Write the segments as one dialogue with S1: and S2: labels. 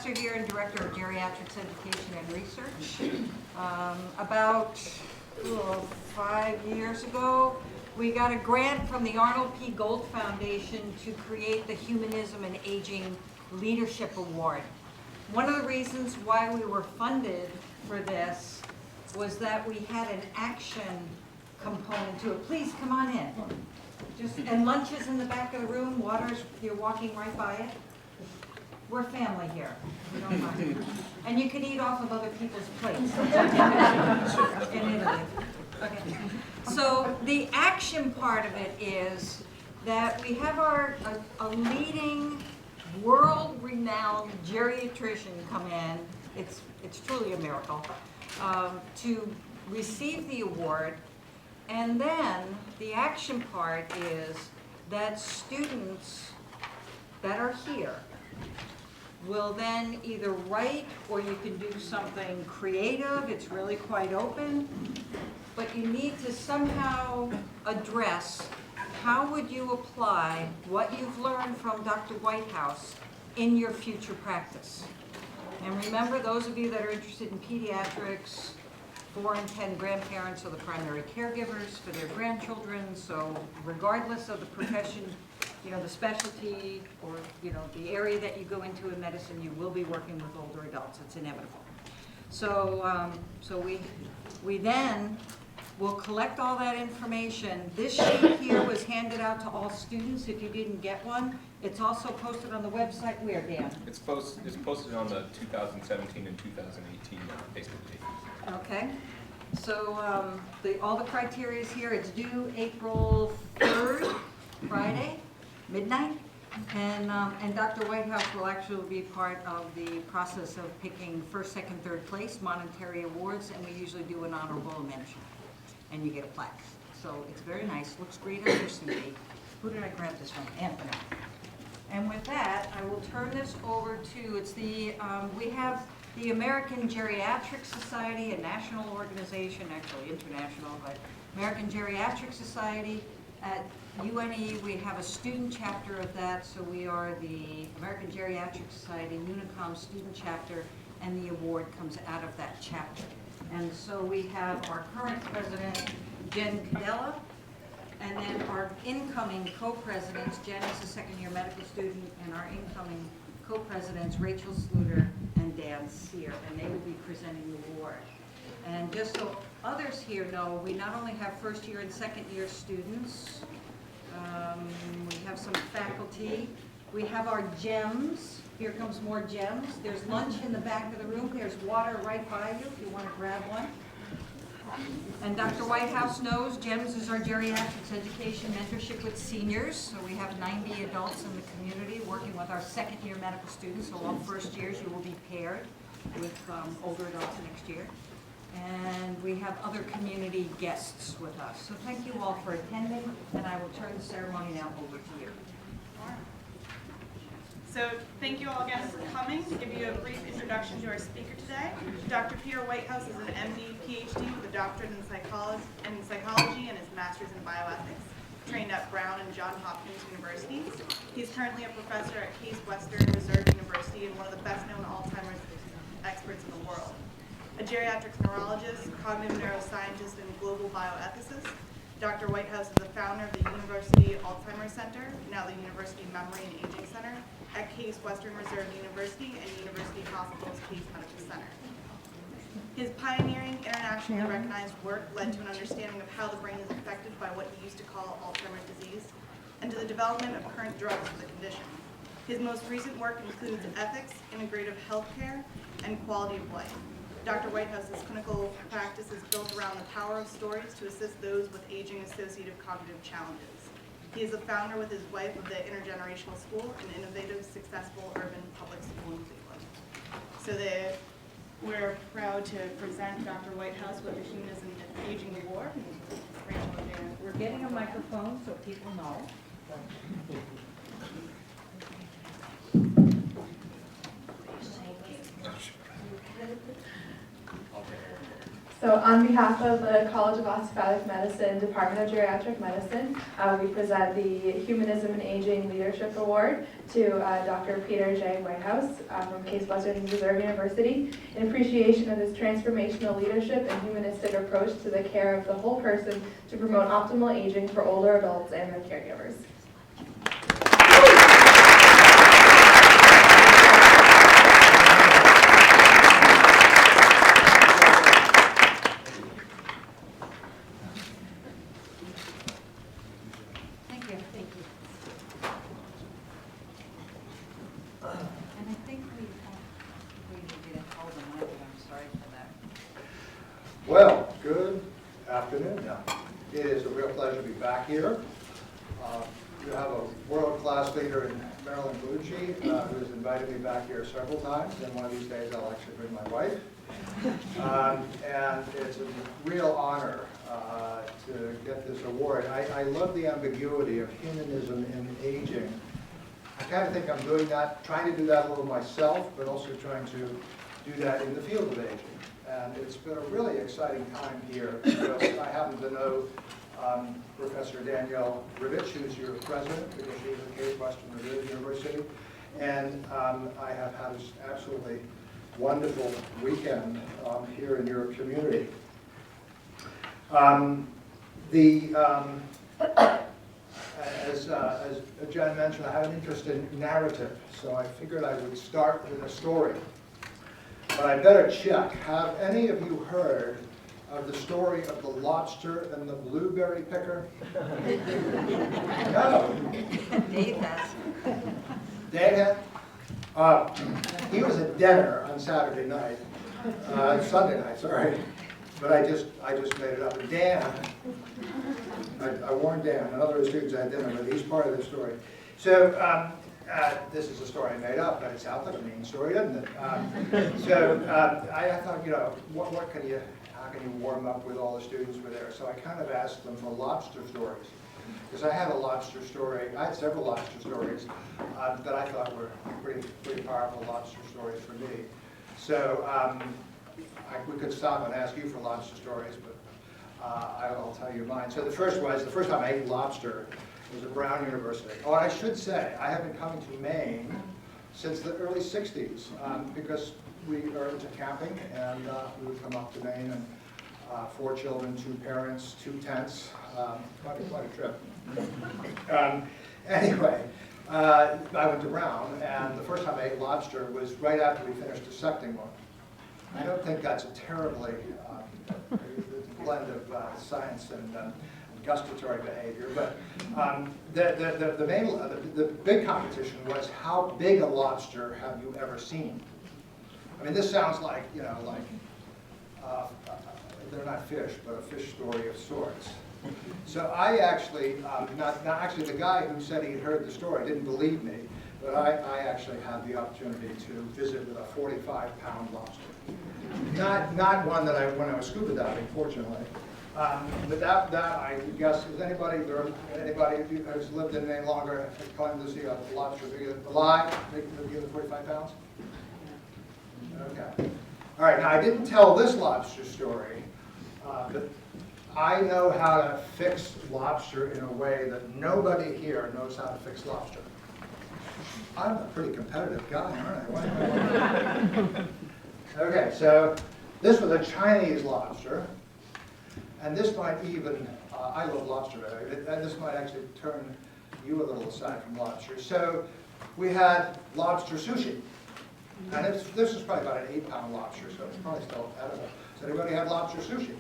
S1: professor here and director of geriatrics education and research. About 5 years ago, we got a grant from the Arnold P. Gold Foundation to create the Humanism and Aging Leadership Award. One of the reasons why we were funded for this was that we had an action component to it. Please come on in. And lunch is in the back of the room. Water's, you're walking right by it. We're family here. We don't mind. And you can eat off of other people's plates. In Italy. Okay. So the action part of it is that we have a leading, world-renowned geriatrician come in. It's truly a miracle to receive the award. And then the action part is that students that are here will then either write, or you can do something creative. It's really quite open. But you need to somehow address how would you apply what you've learned from Dr. Whitehouse in your future practice. And remember, those of you that are interested in pediatrics, 4 and 10 grandparents are the primary caregivers for their grandchildren, so regardless of the profession, the specialty or, the area that you go into in medicine, you will be working with older adults. It's inevitable. So, we then will collect all that information. This sheet here was handed out to all students. If you didn't get one, it's also posted on the website. Where, Dan?
S2: It's posted on the 2017 and 2018 Facebook page.
S1: Okay, so all the criteria is here. It's due April 3rd, Friday, midnight, and Dr. Whitehouse will actually be part of the process of picking first, second, third place, monetary awards, and we usually do an honorable mention, and you get a plaque. So it's very nice. Looks great on your CV. Who did I grab this from? Anthony. And with that, I will turn this over to, we have the American Geriatric Society, a national organization, actually international, but American Geriatric Society. At UNE, we have a student chapter of that, so we are the American Geriatric Society Unicom student chapter, and the award comes out of that chapter. And so we have our current president, Jen Cadella, and then our incoming co-presidents. Jen is a second-year medical student, and our incoming co-presidents, Rachel Sluter and Dan Sear, and they will be presenting the award. And just so others here know, we not only have first-year and second-year students, we have some faculty, we have our GEMS. Here comes more GEMS. There's lunch in the back of the room. There's water right by you if you want to grab one. And Dr. Whitehouse knows GEMS is our geriatrics education mentorship with seniors. So we have 90 adults in the community working with our second-year medical students. So all first years you will be paired with older adults next year. And we have other community guests with us. So thank you all for attending, and I will turn the ceremony now over to you.
S3: So thank you all again for coming. To give you a brief introduction to our speaker today, Dr. Peter Whitehouse is an MD, PhD with a doctorate in psychology and his master's in bioethics, trained at Brown and Johns Hopkins Universities. He's currently a professor at Case Western Reserve University and one of the best-known Alzheimer's experts in the world. A geriatrics neurologist, cognitive neuroscientist, and global bioethicist, Dr. Whitehouse is the founder of the University Alzheimer's Center, now the University Memory and Aging Center, at Case Western Reserve University and University Hospitals Case Medical Center. His pioneering, internationally recognized work led to an understanding of how the brain is affected by what he used to call Alzheimer's disease, and to the development of current drugs for the condition. His most recent work includes ethics, integrative healthcare, and quality of life. Dr. Whitehouse's clinical practice is built around the power of stories to assist those with aging-associated cognitive challenges. He is a founder with his wife of the Intergenerational School, an innovative, successful urban public school in Cleveland. So we're proud to present Dr. Whitehouse with the Humanism and Aging Award.
S1: We're getting a microphone so people know.
S4: So on behalf of the College of Osteopathic Medicine, Department of Geriatric Medicine, we present the Humanism and Aging Leadership Award to Dr. Peter J. Whitehouse from Case Western Reserve University in appreciation of his transformational leadership and humanistic approach to the care of the whole person to promote optimal aging for older adults and their caregivers.
S1: And I think we didn't hold the mic, and I'm sorry for that.
S5: Well, good afternoon now. It is a real pleasure to be back here. You have a world-class leader in Marilyn Bellucci, who has invited me back here several times, and one of these days I'll actually bring my wife. And it's a real honor to get this award. I love the ambiguity of humanism in aging. I kind of think I'm doing that, trying to do that a little myself, but also trying to do that in the field of aging. And it's been a really exciting time here because I happen to know Professor Danielle Rivich, who's your president, because she is at Case Western Reserve University. And I have had this absolutely wonderful weekend here in your community. As Jen mentioned, I have an interest in narrative, so I figured I would start with a story. But I better check. Have any of you heard of the story of the lobster and the blueberry picker? No.
S1: Dave has.
S5: Dave had? He was at dinner on Saturday night, Sunday night, sorry. But I just made it up. And Dan, I warned Dan, and other students I had dinner with, he's part of the story. So this is a story I made up, but it sounds like a mean story, doesn't it? I thought, you know, how can you warm up with all the students who were there? So I kind of asked them for lobster stories. Because I had a lobster story, I had several lobster stories that I thought were pretty powerful lobster stories for me. So we could stop and ask you for lobster stories, but I'll tell you mine. So the first time I ate lobster was at Brown University. Oh, I should say, I have been coming to Maine since the early 60s because we are into camping, and we would come up to Maine, and 4 children, 2 parents, 2 tents, quite a trip. Anyway, I went to Brown, and the first time I ate lobster was right after we finished dissecting one. I don't think that's a terribly blend of science and gustatory behavior, but the big competition was how big a lobster have you ever seen? I mean, this sounds like, you know, they're not fish, but a fish story of sorts. So I actually, not actually the guy who said he'd heard the story didn't believe me, but I actually had the opportunity to visit with a 45-pound lobster. Not one that when I was scuba diving, fortunately. But that I guess, is anybody who's lived in Maine longer claimed to see a lobster bigger than 45 pounds? Okay. All right, now I didn't tell this lobster story, but I know how to fix lobster in a way that nobody here knows how to fix lobster. I'm a pretty competitive guy, aren't I? Okay, so this was a Chinese lobster, and this might even, I love lobster, and this might actually turn you a little aside from lobster. So we had lobster sushi, and this is probably about an 8-pound lobster, so it's probably still edible. Does anybody have lobster sushi?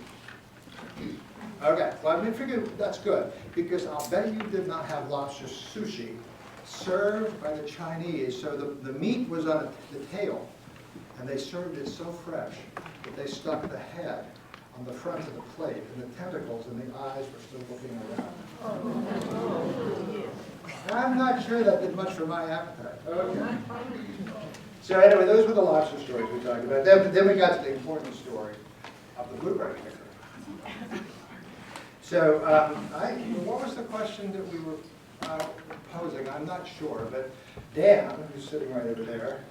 S5: Okay, well, I figured that's good, because I'll bet you did not have lobster sushi served by the Chinese. So the meat was on the tail, and they served it so fresh that they stuck the head on the front of the plate, and the tentacles and the eyes were still looking around. I'm not sure that did much for my appetite. Okay. So anyway, those were the lobster stories we talked about. Then we got to the important story of the blueberry picker. So what was the question that we were posing? I'm not sure, but Dan, who's sitting right over there,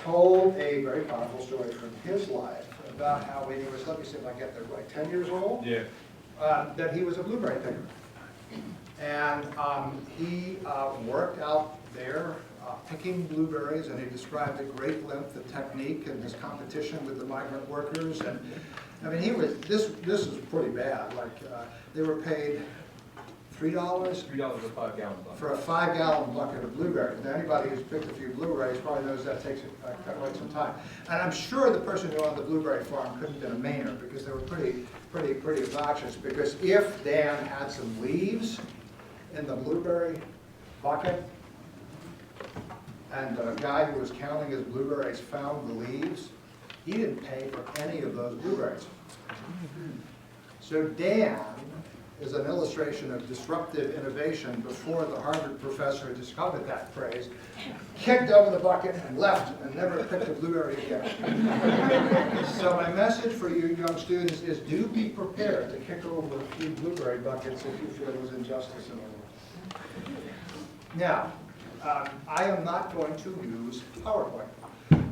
S5: told a very powerful story from his life. about how when he was, let me see if I get that right, 10 years old?
S2: Yeah.
S5: That he was a blueberry picker. And he worked out there picking blueberries, and he described at great length the technique and his competition with the migrant workers. And I mean, this is pretty bad. Like they were paid $3
S2: $3 a 5-gallon bucket.
S5: for a 5-gallon bucket of blueberries. Now, anybody who's picked a few blueberries probably knows that takes quite some time. And I'm sure the person who owned the blueberry farm couldn't have been a Mainer, because they were pretty obnoxious. Because if Dan had some leaves in the blueberry bucket, and the guy who was counting his blueberries found the leaves, he didn't pay for any of those blueberries. So Dan is an illustration of disruptive innovation before the Harvard professor discovered that phrase, kicked over the bucket and left and never picked a blueberry again. So my message for you young students is do be prepared to kick over a few blueberry buckets if you feel there's injustice in the world. Now, I am not going to use PowerPoint,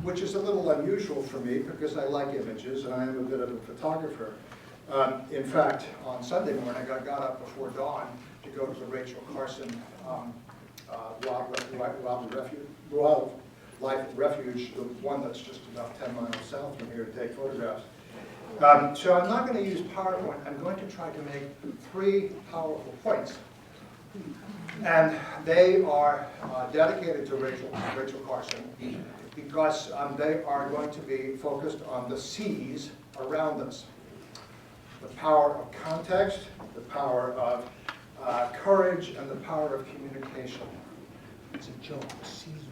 S5: which is a little unusual for me because I like images and I am a bit of a photographer. In fact, on Sunday morning, I got up before dawn to go to the Rachel Carson Wildlife Refuge, the one that's just about 10 miles south from here, to take photographs. So I'm not going to use PowerPoint. I'm going to try to make 3 powerful points. And they are dedicated to Rachel Carson because they are going to be focused on the C's around us. The power of context, the power of courage, and the power of communication. It's a joke. C's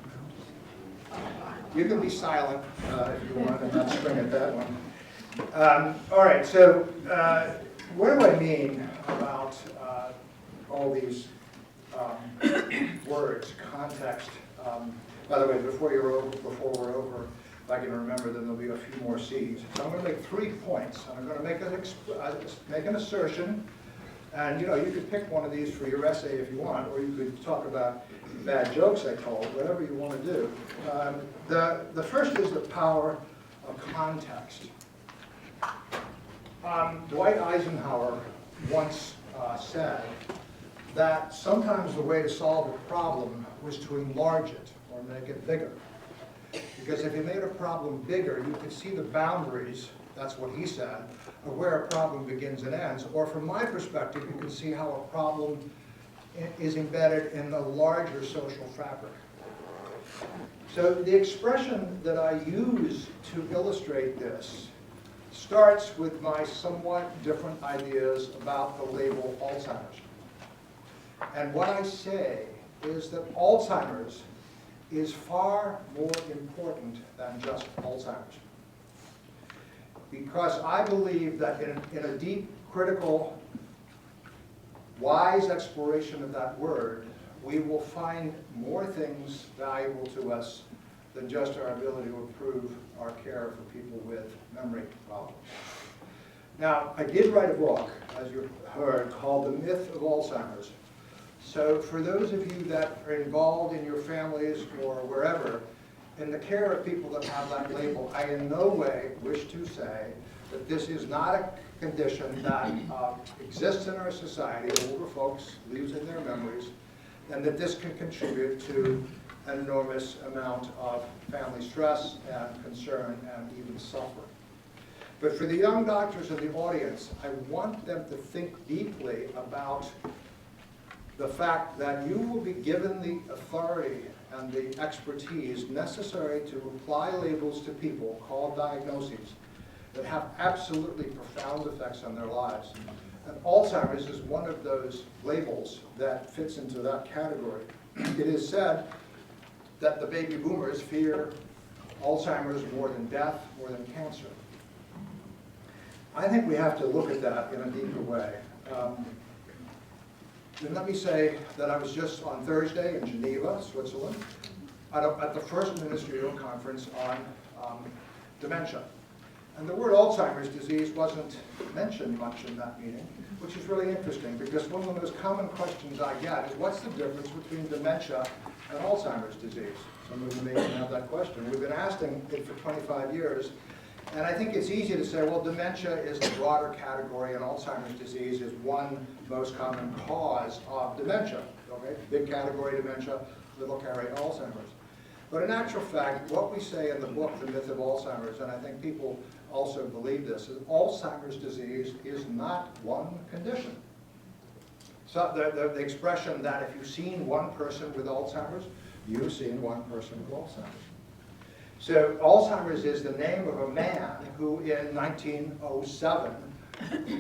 S5: around us. You can be silent if you want and not spring at that one. All right, so what do I mean about all these words, context? By the way, before we're over, if I can remember, then there'll be a few more C's. So I'm going to make 3 points. I'm going to make an assertion, and you could pick one of these for your essay if you want, or you could talk about bad jokes I told, whatever you want to do. The first is the power of context. Dwight Eisenhower once said that sometimes the way to solve a problem was to enlarge it or make it bigger. Because if you made a problem bigger, you could see the boundaries, that's what he said, of where a problem begins and ends. Or from my perspective, you can see how a problem is embedded in the larger social fabric. So the expression that I use to illustrate this starts with my somewhat different ideas about the label Alzheimer's. And what I say is that Alzheimer's is far more important than just Alzheimer's. Because I believe that in a deep, critical, wise exploration of that word, we will find more things valuable to us than just our ability to improve our care for people with memory problems. Now, I did write a book, as you heard, called The Myth of Alzheimer's. So for those of you that are involved in your families or wherever, in the care of people that have that label, I in no way wish to say that this is not a condition that exists in our society, older folks losing their memories, and that this can contribute to an enormous amount of family stress and concern and even suffering. But for the young doctors in the audience, I want them to think deeply about the fact that you will be given the authority and the expertise necessary to apply labels to people called diagnoses that have absolutely profound effects on their lives. And Alzheimer's is one of those labels that fits into that category. It is said that the baby boomers fear Alzheimer's more than death, more than cancer. I think we have to look at that in a deeper way. And let me say that I was just on Thursday in Geneva, Switzerland, at the first ministerial conference on dementia. And the word Alzheimer's disease wasn't mentioned much in that meeting, which is really interesting because one of the most common questions I get is what's the difference between dementia and Alzheimer's disease? Some of you may even have that question. We've been asking it for 25 years, And I think it's easy to say, well, dementia is the broader category, and Alzheimer's disease is one most common cause of dementia. Okay, big category dementia, little carry Alzheimer's. But in actual fact, what we say in the book, The Myth of Alzheimer's, and I think people also believe this, is Alzheimer's disease is not one condition. So the expression that if you've seen one person with Alzheimer's, you've seen one person with Alzheimer's. So Alzheimer's is the name of a man who in 1907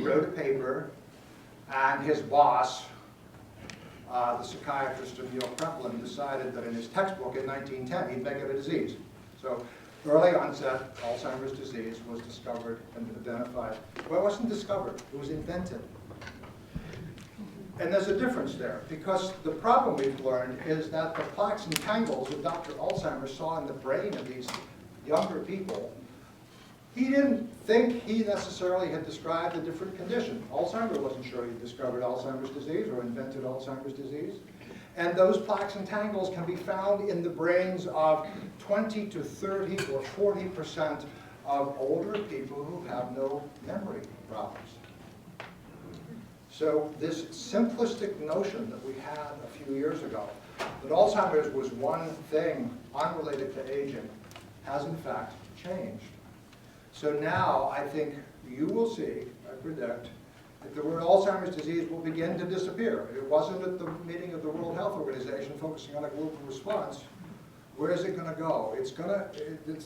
S5: wrote a paper, and his boss, the psychiatrist Emil Kraepelin, decided that in his textbook in 1910 he'd make it a disease. So early onset Alzheimer's disease was discovered and identified. Well, it wasn't discovered, it was invented. And there's a difference there, because the problem we've learned is that the plaques and tangles that Dr. Alzheimer saw in the brain of these younger people, he didn't think he necessarily had described a different condition. Alzheimer wasn't sure he discovered Alzheimer's disease or invented Alzheimer's disease. And those plaques and tangles can be found in the brains of 20 to 30 or 40% of older people who have no memory problems. So this simplistic notion that we had a few years ago, that Alzheimer's was one thing unrelated to aging, has in fact changed. So now I think you will see, I predict, that the word Alzheimer's disease will begin to disappear. It wasn't at the meeting of the World Health Organization focusing on a global response. Where is it going to go? It's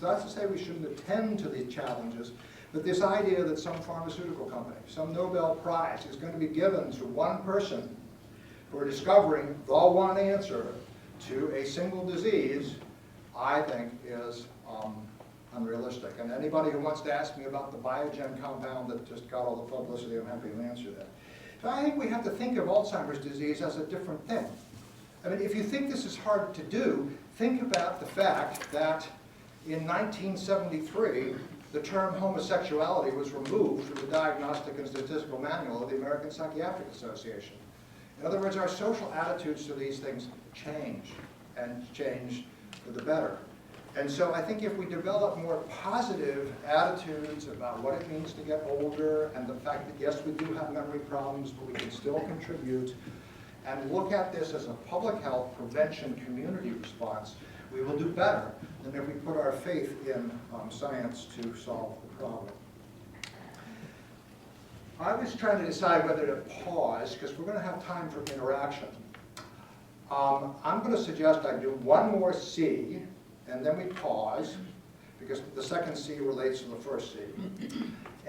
S5: not to say we shouldn't attend to these challenges, but this idea that some pharmaceutical company, some Nobel Prize is going to be given to one person for discovering the one answer to a single disease, I think is unrealistic. And anybody who wants to ask me about the Biogen compound that just got all the publicity, I'm happy to answer that. So I think we have to think of Alzheimer's disease as a different thing. I mean, if you think this is hard to do, think about the fact that in 1973, the term homosexuality was removed from the Diagnostic and Statistical Manual of the American Psychiatric Association. In other words, our social attitudes to these things change, and change for the better. And so I think if we develop more positive attitudes about what it means to get older, and the fact that yes, we do have memory problems, but we can still contribute, and look at this as a public health prevention community response, we will do better than if we put our faith in science to solve the problem. I was trying to decide whether to pause, because we're going to have time for interaction. I'm going to suggest I do one more C, and then we pause, because the second C relates to the first C.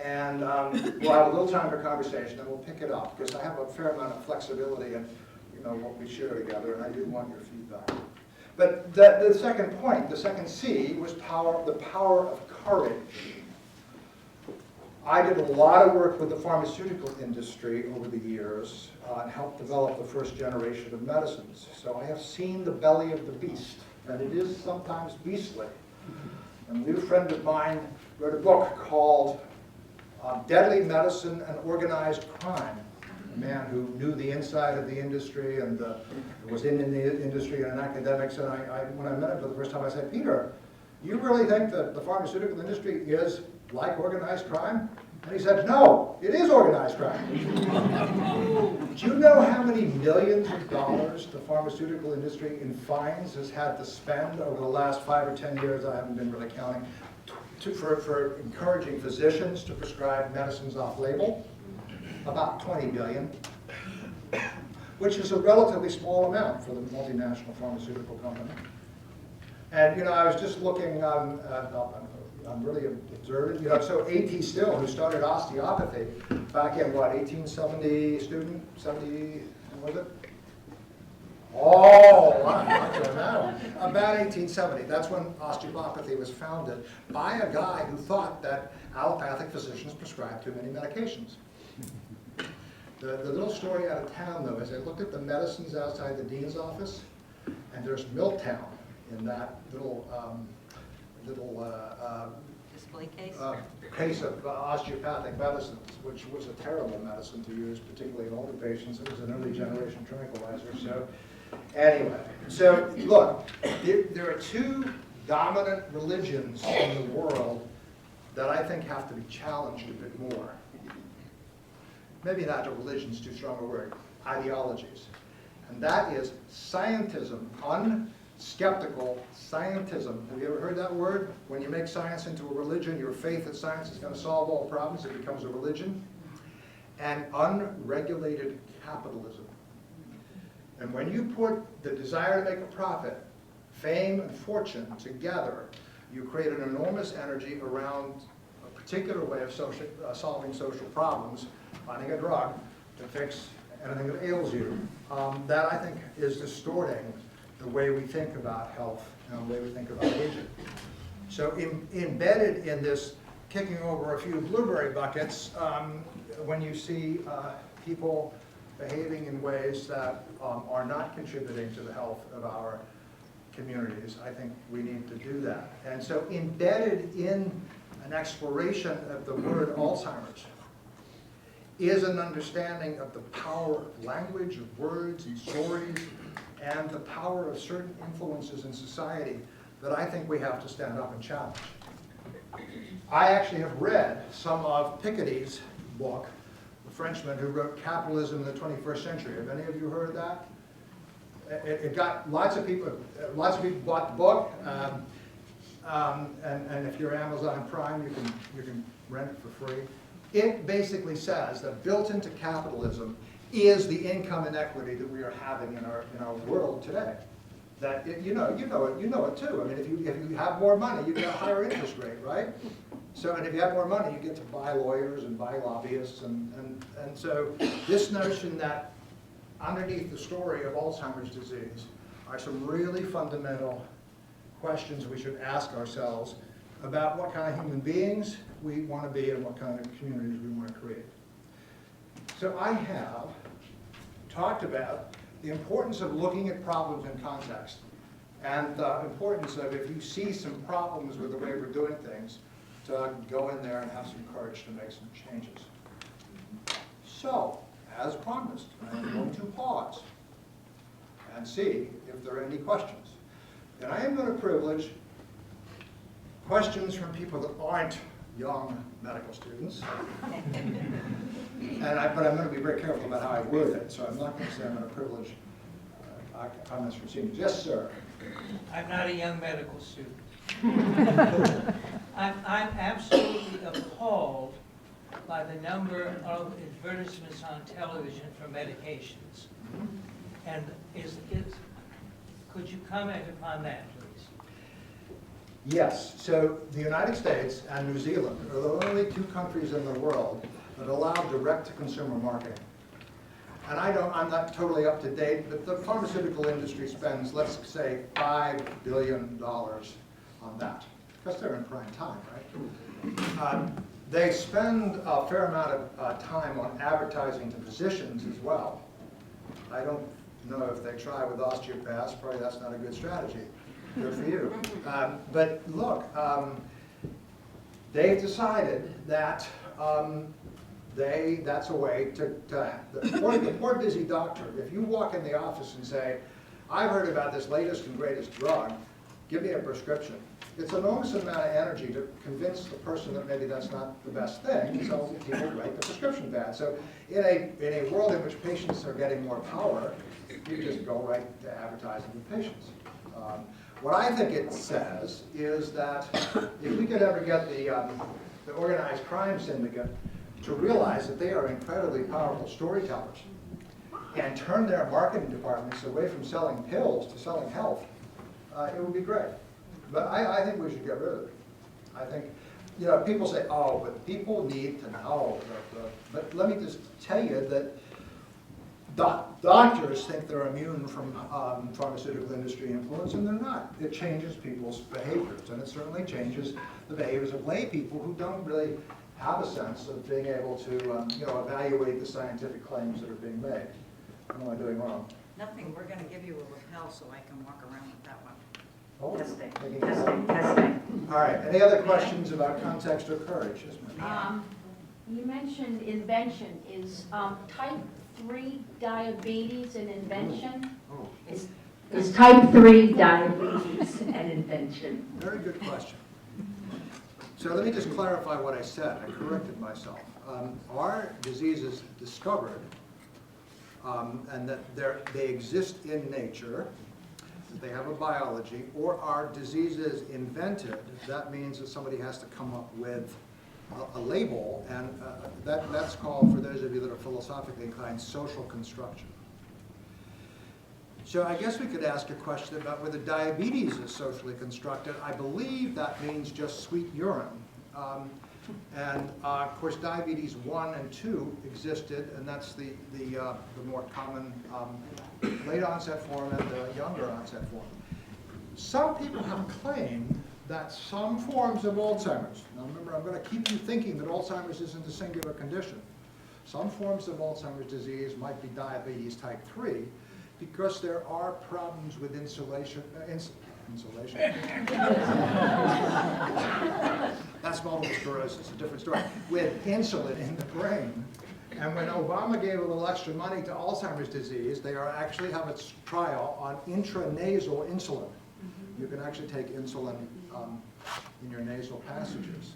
S5: And we'll have a little time for conversation, and we'll pick it up, because I have a fair amount of flexibility in what we share together, and I do want your feedback. But the second point, the second C, was the power of courage. I did a lot of work with the pharmaceutical industry over the years and helped develop the first generation of medicines. So I have seen the belly of the beast, and it is sometimes beastly. A new friend of mine wrote a book called Deadly Medicine and Organized Crime. A man who knew the inside of the industry and was in the industry and an academic. So when I met him for the first time, I said, Peter, you really think that the pharmaceutical industry is like organized crime? And he said, no, it is organized crime. Do you know how many millions of dollars the pharmaceutical industry in fines has had to spend over the last 5 or 10 years? I haven't been really counting. For encouraging physicians to prescribe medicines off-label? About 20 billion, which is a relatively small amount for the multinational pharmaceutical company. And I was just looking, I'm really observant, so A.T. Still, who started osteopathy back in what, 1870, student, 70, was it? Oh, I don't know. About 1870, that's when osteopathy was founded by a guy who thought that allopathic physicians prescribed too many medications. The little story out of town, though, is I looked at the medicines outside the dean's office, and there's Milltown in that little
S1: Display case?
S5: Case of osteopathic medicines, which was a terrible medicine to use, particularly in older patients. It was an early generation tranquilizer. So anyway, so look, there are two dominant religions in the world that I think have to be challenged a bit more. Maybe not a religion's too strong a word, ideologies. And that is scientism, unskeptical scientism. Have you ever heard that word? When you make science into a religion, your faith that science is going to solve all problems, it becomes a religion. And unregulated capitalism. And when you put the desire to make a profit, fame and fortune together, you create an enormous energy around a particular way of solving social problems, finding a drug to fix anything that ails you. That, I think, is distorting the way we think about health and the way we think about aging. So embedded in this kicking over a few blueberry buckets, when you see people behaving in ways that are not contributing to the health of our communities, I think we need to do that. And so embedded in an exploration of the word Alzheimer's is an understanding of the power of language, of words and stories, and the power of certain influences in society that I think we have to stand up and challenge. I actually have read some of Piketty's book, the Frenchman who wrote Capitalism in the 21st Century. Have any of you heard that? It got lots of people bought the book, and if you're Amazon Prime, you can rent it for free. It basically says that built into capitalism is the income inequity that we are having in our world today. That you know it too. I mean, if you have more money, you get a higher interest rate, right? So, and if you have more money, you get to buy lawyers and buy lobbyists, and so this notion that underneath the story of Alzheimer's disease are some really fundamental questions we should ask ourselves about what kind of human beings we want to be and what kind of communities we want to create. So I have talked about the importance of looking at problems in context and the importance of, if you see some problems with the way we're doing things, to go in there and have some courage to make some changes. So, as promised, I'm going to pause and see if there are any questions. And I am going to privilege questions from people that aren't young medical students. But I'm going to be very careful about how I word it, so I'm not going to say I'm going to privilege comments from seniors. Yes, sir.
S6: I'm not a young medical student. I'm absolutely appalled by the number of advertisements on television for medications. And could you comment upon that, please?
S5: Yes. So the United States and New Zealand are the only two countries in the world that allow direct-to-consumer marketing. And I'm not totally up to date, but the pharmaceutical industry spends, let's say, $5 billion on that, because they're in prime time, right? They spend a fair amount of time on advertising to physicians as well. I don't know if they try with osteopaths, probably that's not a good strategy. Good for you. But look, they've decided that that's a way the poor busy doctor, if you walk in the office and say, I've heard about this latest and greatest drug, give me a prescription. It's an enormous amount of energy to convince the person that maybe that's not the best thing, so people write the prescription pad. So in a world in which patients are getting more power, you just go right to advertising with patients. What I think it says is that if we could ever get the organized crime syndicate to realize that they are incredibly powerful storytellers and turn their marketing departments away from selling pills to selling health, it would be great. But I think we should get rid of it. I think, people say, oh, but people need to know. But let me just tell you that doctors think they're immune from pharmaceutical industry influence, and they're not. It changes people's behaviors, and it certainly changes the behaviors of lay people who don't really have a sense of being able to evaluate the scientific claims that are being made. What am I doing wrong?
S1: Nothing, we're gonna give you a lapel so I can walk around with that one.
S5: Oh,
S7: Testing,
S5: making
S7: testing,
S5: it
S7: testing.
S5: All right, any other questions about context or courage? Yes, ma'am.
S7: You mentioned invention. Is type 3 diabetes an invention?
S5: Oh,
S7: Is type 3 diabetes an invention?
S5: very good question. So let me just clarify what I said. I corrected myself. Are diseases discovered and that they exist in nature, that they have a biology, or are diseases invented? That means that somebody has to come up with a label, and that's called, for those of you that are philosophically inclined, social construction. So I guess we could ask a question about whether diabetes is socially constructed. I believe that means just sweet urine. Of course, diabetes 1 and 2 existed, and that's the more common late onset form and the younger onset form. Some people have claimed that some forms of Alzheimer's, now remember, I'm going to keep you thinking that Alzheimer's isn't a singular condition. Some forms of Alzheimer's disease might be diabetes type 3, because there are problems with insulation. That's multiple sclerosis, a different story. With insulin in the brain. And when Obama gave a little extra money to Alzheimer's disease, they actually have a trial on intranasal insulin. You can actually take insulin in your nasal passages.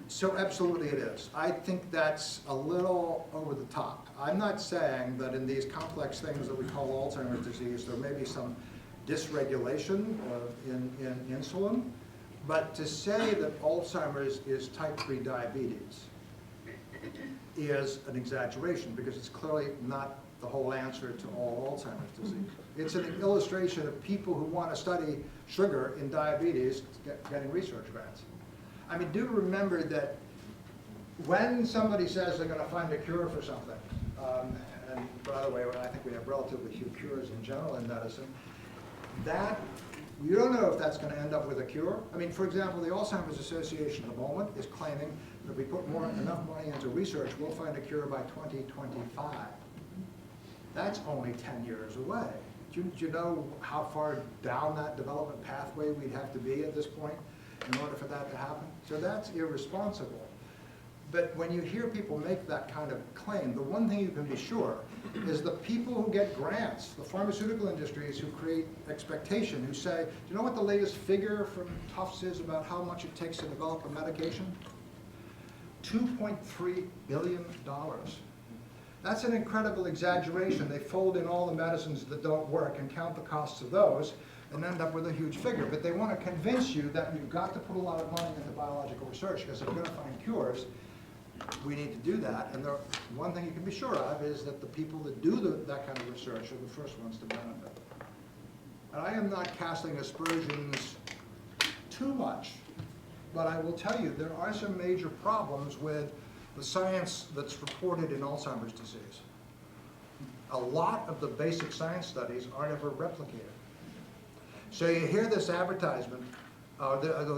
S5: So absolutely it is. I think that's a little over the top. I'm not saying that in these complex things that we call Alzheimer's disease, there may be some dysregulation in insulin, but to say that Alzheimer's is type 3 diabetes is an exaggeration, because it's clearly not the whole answer to all Alzheimer's disease. It's an illustration of people who want to study sugar in diabetes getting research grants. I mean, do remember that when somebody says they're going to find a cure for something, and by the way, I think we have relatively few cures in general in medicine, that you don't know if that's going to end up with a cure. I mean, for example, the Alzheimer's Association at the moment is claiming that if we put enough money into research, we'll find a cure by 2025. That's only 10 years away. Do you know how far down that development pathway we'd have to be at this point in order for that to happen? So that's irresponsible. But when you hear people make that kind of claim, the one thing you can be sure is the people who get grants, the pharmaceutical industries who create expectation, who say, do you know what the latest figure from Tufts is about how much it takes to develop a medication? $2.3 billion. That's an incredible exaggeration. They fold in all the medicines that don't work and count the costs of those and end up with a huge figure. But they want to convince you that you've got to put a lot of money into biological research, because if we're going to find cures, we need to do that. And one thing you can be sure of is that the people that do that kind of research are the first ones to benefit. And I am not casting aspersions too much, but I will tell you there are some major problems with the science that's reported in Alzheimer's disease. A lot of the basic science studies aren't ever replicated. So you hear this advertisement,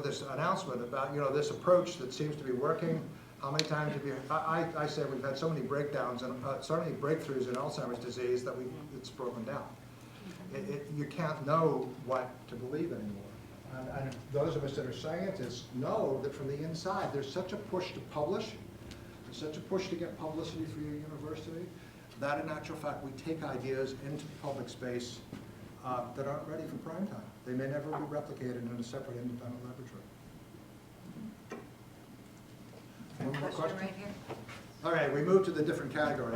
S5: this announcement about this approach that seems to be working. How many times have you? I say we've had so many breakdowns and so many breakthroughs in Alzheimer's disease that it's broken down. You can't know what to believe anymore. And those of us that are scientists know that from the inside there's such a push to publish, there's such a push to get publicity for your university, that in actual fact we take ideas into the public space that aren't ready for prime time. They may never be replicated in a separate independent laboratory. One more question?
S1: Right here.
S5: All right, we move to the different category.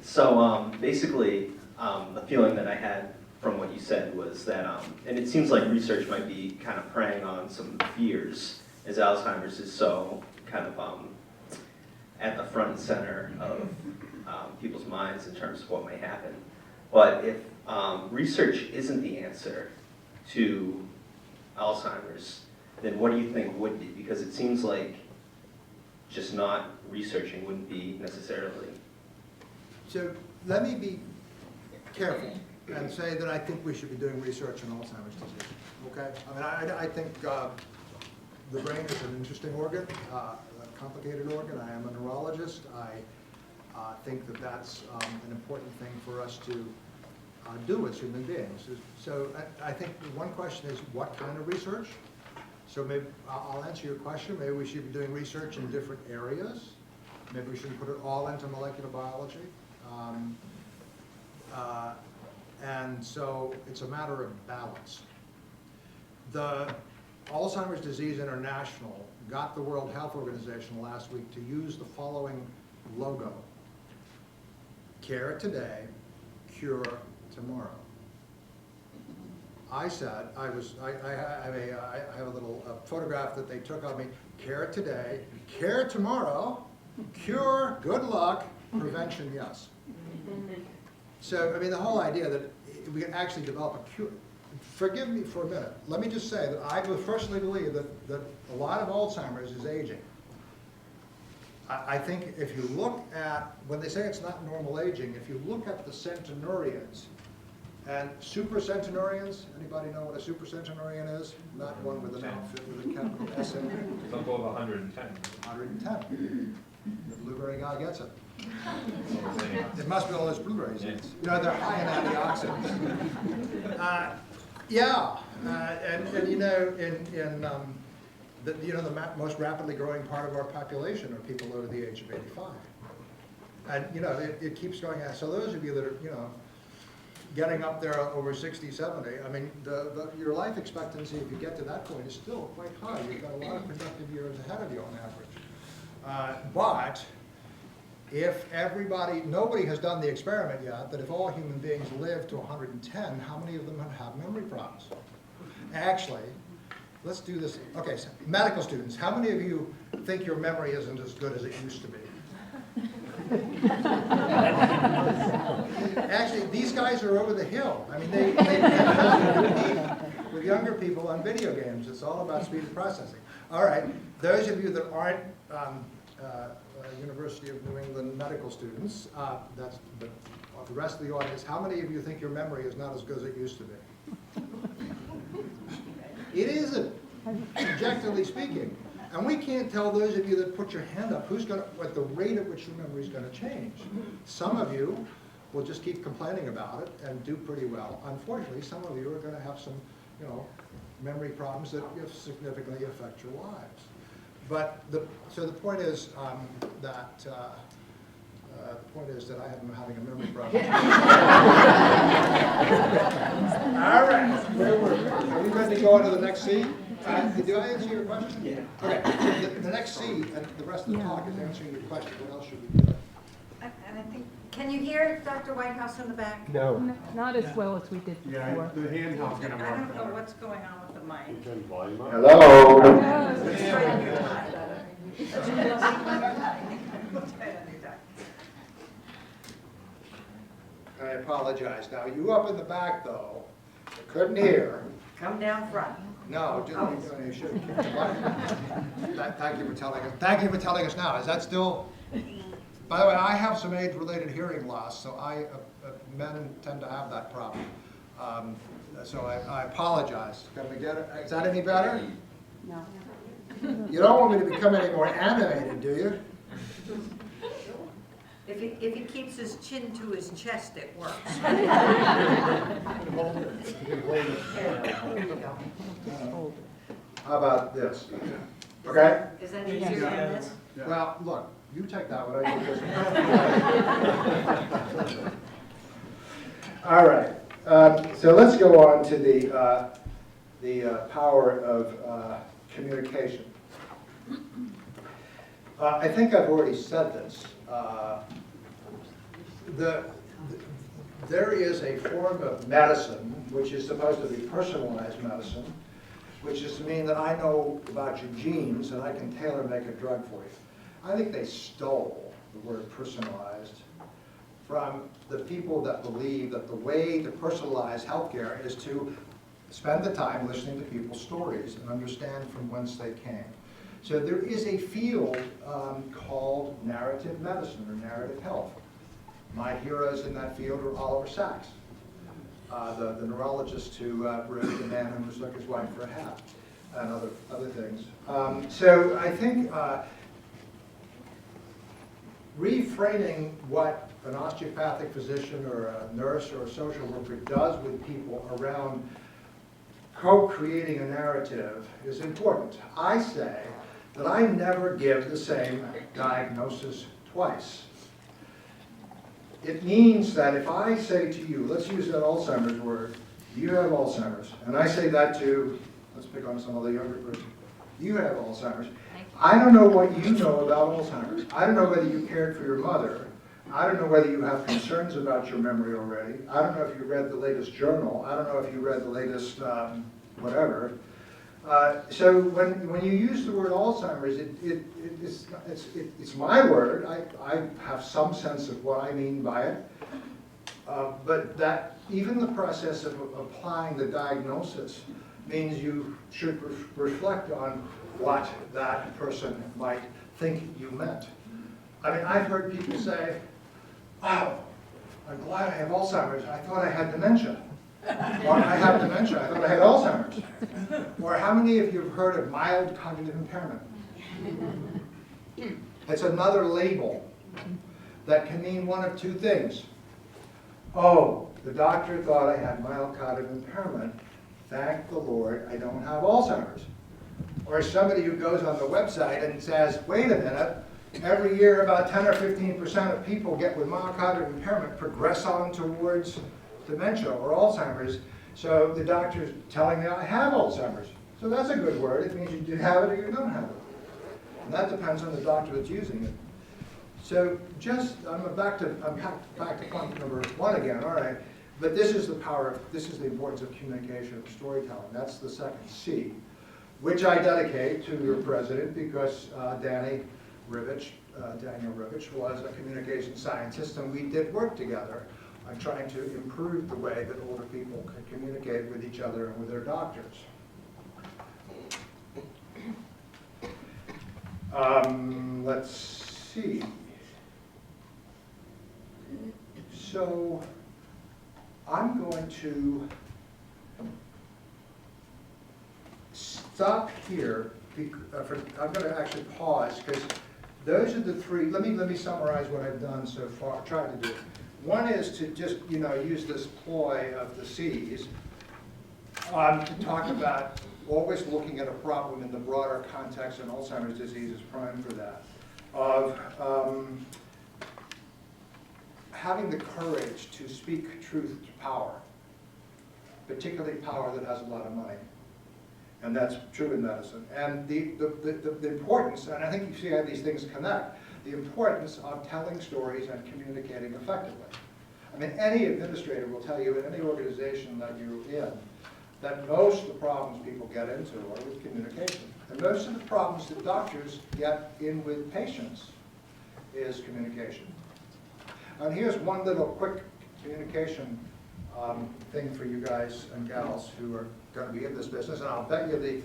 S8: So basically, the feeling that I had from what you said was that, and it seems like research might be kind of preying on some fears, as Alzheimer's is so kind of at the front and center of people's minds in terms of what may happen. But if research isn't the answer to Alzheimer's, then what do you think would be? Because it seems like just not researching wouldn't be necessarily.
S5: So let me be careful and say that I think we should be doing research on Alzheimer's disease. Okay? I mean, I think the brain is an interesting organ, a complicated organ. I am a neurologist. I think that that's an important thing for us to do as human beings. So I think one question is what kind of research? So maybe I'll answer your question. Maybe we should be doing research in different areas. Maybe we shouldn't put it all into molecular biology. And so it's a matter of balance. Alzheimer's Disease International got the World Health Organization last week to use the following logo. Care today, cure tomorrow. I said, I have a little photograph that they took of me. Care today, care tomorrow, cure, good luck, prevention, yes. So, I mean, the whole idea that we can actually develop a cure. Forgive me for a minute. Let me just say that I personally believe that a lot of Alzheimer's is aging. I think if you look at, when they say it's not normal aging, if you look at the centenarians and supercentenarians, anybody know what a supercentenarian is? Not one with an outfit with a capital S in it.
S2: Something of 110.
S5: 110. The blueberry guy gets it. It must be all those blueberries.
S2: Yes.
S5: You know, they're high in antioxidants. Yeah, and you know, the most rapidly growing part of our population are people over the age of 85. And, you know, it keeps going on. So those of you that are, you know, getting up there over 60, 70, I mean, your life expectancy, if you get to that point, is still quite high. You've got a lot of productive years ahead of you on average. But if nobody has done the experiment yet, that if all human beings live to 110, how many of them have memory problems? Actually, let's do this. Okay, so medical students, how many of you think your memory isn't as good as it used to be? Actually, these guys are over the hill. I mean, they compete with younger people on video games. It's all about speed of processing. All right, those of you that aren't University of New England medical students, that's the rest of the audience, how many of you think your memory is not as good as it used to be? It isn't, objectively speaking. And we can't tell those of you that put your hand up what the rate at which your memory is going to change. Some of you will just keep complaining about it and do pretty well. Unfortunately, some of you are going to have some, you know, memory problems that significantly affect your lives. But so the point is that I am having a memory problem. All right, are we ready to go on to the next C? Do I answer your question? Yeah. Okay. The next C and the rest of the talk is answering your question. What else should we do?
S1: And I think, can you hear Dr. Whitehouse in the back?
S9: No. Not as well as we did
S10: Yeah,
S9: before.
S10: the handheld's gonna
S1: I don't know
S10: work.
S1: what's going on with the mic.
S10: Turn the volume up.
S5: Hello.
S1: Let's try a new mic. Let's try a new mic.
S5: I apologize. Now, you up in the back, though, couldn't hear.
S1: Come down front.
S5: No, you should. Thank you for telling us. Thank you for telling us now. Is that still? By the way, I have some age-related hearing loss, so men tend to have that problem. So I apologize. Can we get it? Is that any better?
S7: No.
S5: You don't want me to become any more animated, do you?
S1: If he keeps his chin to his chest, it works.
S5: There you go. How about this? Okay?
S1: Is that easier than this?
S5: Well, look, you take that one. I take this one. All right. So let's go on to the power of communication. I think I've already said this. There is a form of medicine which is supposed to be personalized medicine, which is to mean that I know about your genes and I can tailor-make a drug for you. I think they stole the word personalized from the people that believe that the way to personalize healthcare is to spend the time listening to people's stories and understand from whence they came. So there is a field called narrative medicine or narrative health. My heroes in that field are Oliver Sacks, the neurologist who wrote The Man Who Mistook His Wife for a Hat, and other things. So I think reframing what an osteopathic physician or a nurse or a social worker does with people around co-creating a narrative is important. I say that I never give the same diagnosis twice. It means that if I say to you, let's use that Alzheimer's word, you have Alzheimer's, and I say that to let's pick on some of the younger person. You have Alzheimer's.
S1: Thank you.
S5: I don't know what you know about Alzheimer's. I don't know whether you cared for your mother. I don't know whether you have concerns about your memory already. I don't know if you read the latest journal. I don't know if you read the latest whatever. So when you use the word Alzheimer's, it's my word. I have some sense of what I mean by it. But that even the process of applying the diagnosis means you should reflect on what that person might think you meant. I mean, I've heard people say, wow, I'm glad I have Alzheimer's. I thought I had dementia. Or I have dementia. I thought I had Alzheimer's. Or how many of you have heard of mild cognitive impairment? It's another label that can mean one of two things. Oh, the doctor thought I had mild cognitive impairment. Thank the Lord, I don't have Alzheimer's. Or somebody who goes on the website and says, wait a minute, every year about 10 or 15% of people with mild cognitive impairment progress on towards dementia or Alzheimer's. So the doctor's telling me I have Alzheimer's. So that's a good word. It means you do have it or you don't have it. And that depends on the doctor that's using it. So I'm back to point number one again, all right. But this is the importance of communication, of storytelling. That's the second C, which I dedicate to your president because Daniel Rivich was a communication scientist, and we did work together on trying to improve the way that older people could communicate with each other and with their doctors. Let's see. So I'm going to stop here. I'm going to actually pause because those are the three. Let me summarize what I've done so far. Try to do. One is to just use this ploy of the C's to talk about always looking at a problem in the broader context, and Alzheimer's disease is prime for that. Of having the courage to speak truth to power, particularly power that has a lot of money. And that's true in medicine. And the importance, and I think you see how these things connect, the importance of telling stories and communicating effectively. I mean, any administrator will tell you in any organization that you're in that most of the problems people get into are with communication. And most of the problems that doctors get in with patients is communication. And here's one little quick communication thing for you guys and gals who are going to be in this business, and I'll bet you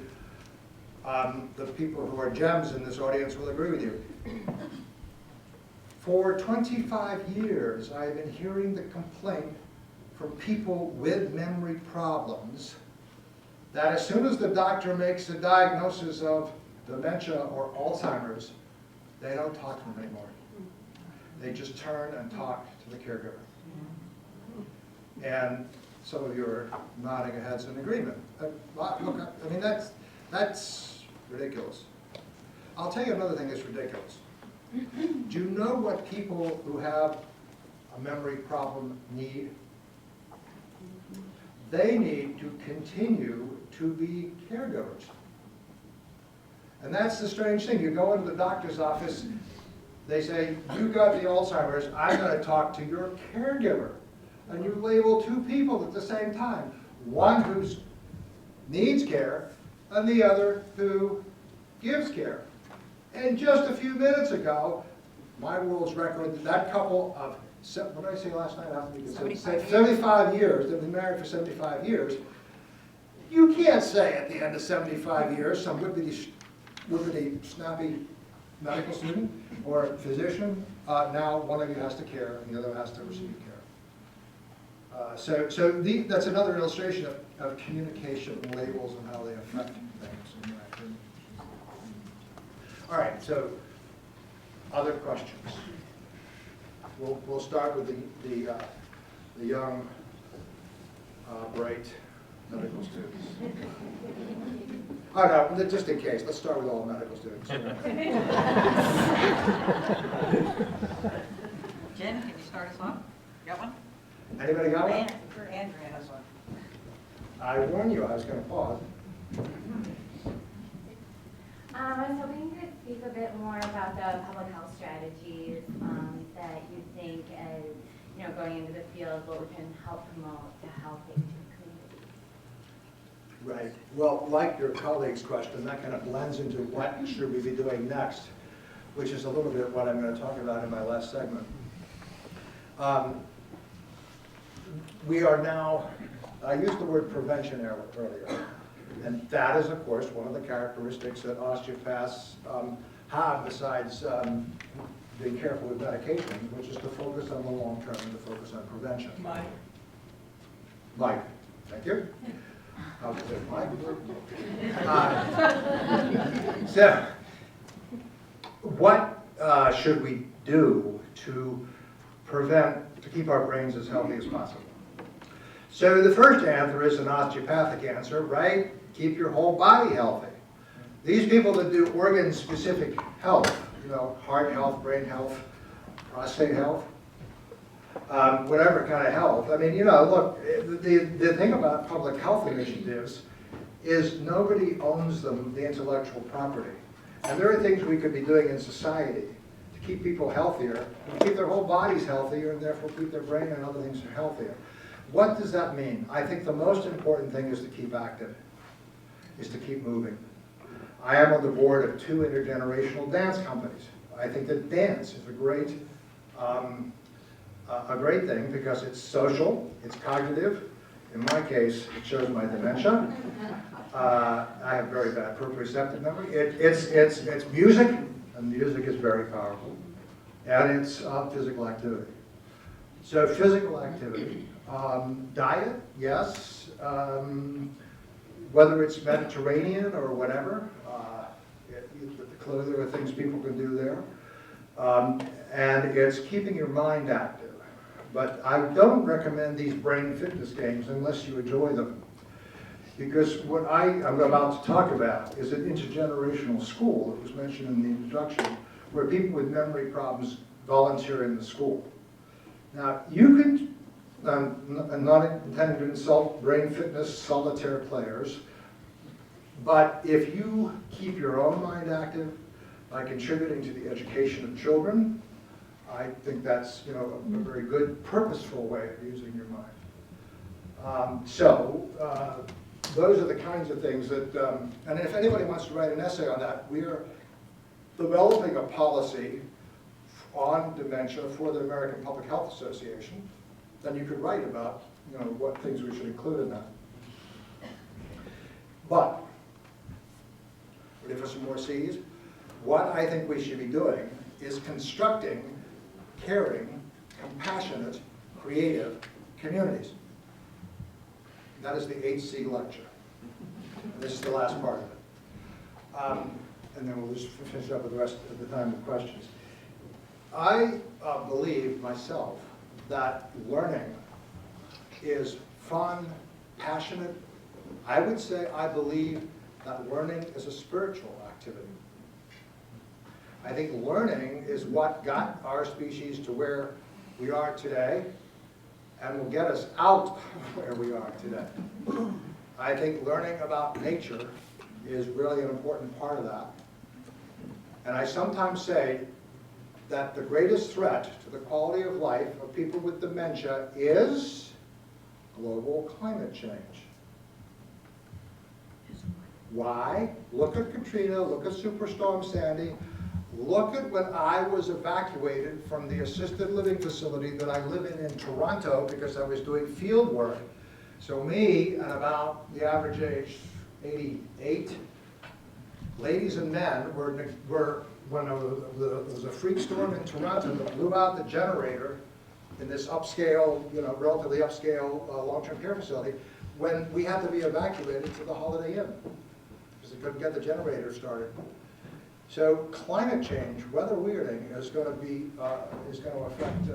S5: the people who are gems in this audience will agree with you. For 25 years, I've been hearing the complaint from people with memory problems that as soon as the doctor makes a diagnosis of dementia or Alzheimer's, they don't talk to them anymore. They just turn and talk to the caregiver. And some of you are nodding your heads in agreement. Look, I mean, that's ridiculous. I'll tell you another thing that's ridiculous. Do you know what people who have a memory problem need? They need to continue to be caregivers. And that's the strange thing. You go into the doctor's office, they say, you got the Alzheimer's, I'm going to talk to your caregiver. And you label two people at the same time. One who needs care, and the other who gives care. And just a few minutes ago, my world's record, that couple of, what did I say last night? I don't think it said 75 years. They've been married for 75 years. You can't say at the end of 75 years, some whippity, snappy medical student or physician, now one of you has to care and the other has to receive care. That's another illustration of communication labels and how they affect things. All right, so other questions? We'll start with the young, bright medical students. Oh no, just in case, let's start with all medical students.
S1: Jen, can you start us off? Got one?
S5: Anybody got one?
S1: Andrea has one.
S5: I warned you I was going to pause.
S10: I was hoping you could speak a bit more about the public health strategies that you think, as going into the field, what we can help promote to help into the community.
S5: Right. Well, like your colleague's question, that kind of blends into what should we be doing next, which is a little bit what I'm going to talk about in my last segment. We are now, I used the word prevention earlier, and that is, of course, one of the characteristics that osteopaths have, besides being careful with medication, which is to focus on the long term and to focus on prevention. Mike, thank you. How was it, Mike? So, what should we do to keep our brains as healthy as possible? So the first answer is an osteopathic answer, right? Keep your whole body healthy. These people that do organ-specific health, heart health, brain health, prostate health, whatever kind of health. I mean, look, the thing about public health initiatives is nobody owns them, the intellectual property. And there are things we could be doing in society to keep people healthier, to keep their whole bodies healthier, and therefore keep their brain and other things healthier. What does that mean? I think the most important thing is to keep active, is to keep moving. I am on the board of 2 intergenerational dance companies. I think that dance is a great thing because it's social, it's cognitive. In my case, it shows my dementia. I have very bad proprioceptive memory. It's music, and music is very powerful. And it's physical activity. So physical activity. Diet, yes. Whether it's Mediterranean or whatever, there are things people can do there. And it's keeping your mind active. But I don't recommend these brain fitness games unless you enjoy them. Because what I'm about to talk about is an intergenerational school that was mentioned in the introduction, where people with memory problems volunteer in the school. Now, you can, I'm not intending to insult brain fitness solitaire players, but if you keep your own mind active by contributing to the education of children, I think that's a very good, purposeful way of using your mind. Those are the kinds of things that, and if anybody wants to write an essay on that, we are developing a policy on dementia for the American Public Health Association. Then you could write about what things we should include in that. But, ready for some more C's? What I think we should be doing is constructing caring, compassionate, creative communities. That is the 8C lecture. And this is the last part of it. And then we'll just finish up with the rest of the time with questions. I believe myself that learning is fun, passionate. I would say I believe that learning is a spiritual activity. I think learning is what got our species to where we are today and will get us out where we are today. I think learning about nature is really an important part of that. And I sometimes say that the greatest threat to the quality of life of people with dementia is global climate change. Why? Look at Katrina, look at Superstorm Sandy, look at when I was evacuated from the assisted living facility that I live in Toronto because I was doing field work. So me, at about the average age 88, ladies and men were when there was a freak storm in Toronto that blew out the generator in this upscale, relatively upscale long-term care facility, when we had to be evacuated to the Holiday Inn because they couldn't get the generator started. So climate change, weather weirding, is going to affect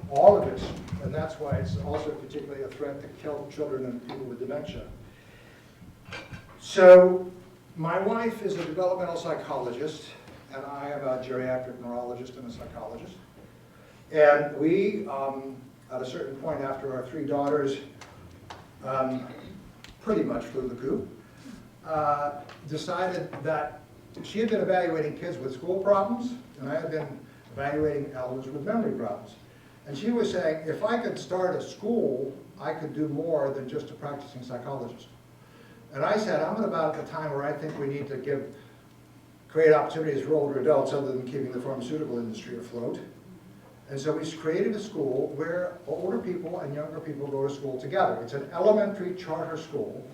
S5: all of us, and that's why it's also particularly a threat to kill children and people with dementia. So my wife is a developmental psychologist, and I am a geriatric neurologist and a psychologist. And we, at a certain point after our 3 daughters pretty much flew the coop, decided that she had been evaluating kids with school problems, and I had been evaluating elders with memory problems. And she was saying, if I could start a school, I could do more than just a practicing psychologist. And I said, I'm at about the time where I think we need to create opportunities for older adults other than keeping the pharmaceutical industry afloat. And so we created a school where older people and younger people go to school together. It's an elementary charter school,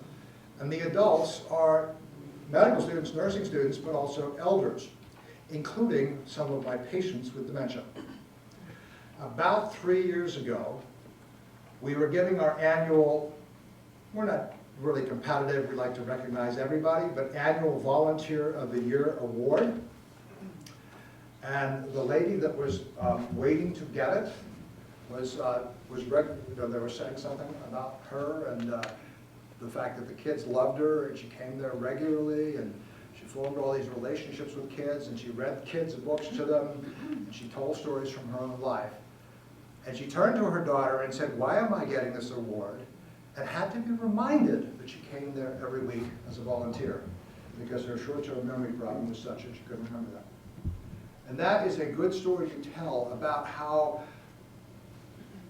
S5: and the adults are medical students, nursing students, but also elders, including some of my patients with dementia. About 3 years ago, we were giving our annual, we're not really competitive, we like to recognize everybody, but annual Volunteer of the Year award. And the lady that was waiting to get it they were saying something about her and the fact that the kids loved her, and she came there regularly, and she formed all these relationships with kids, and she read kids' books to them, and she told stories from her own life. And she turned to her daughter and said, why am I getting this award? And had to be reminded that she came there every week as a volunteer, because her short-term memory problem was such that she couldn't remember that. And that is a good story to tell about how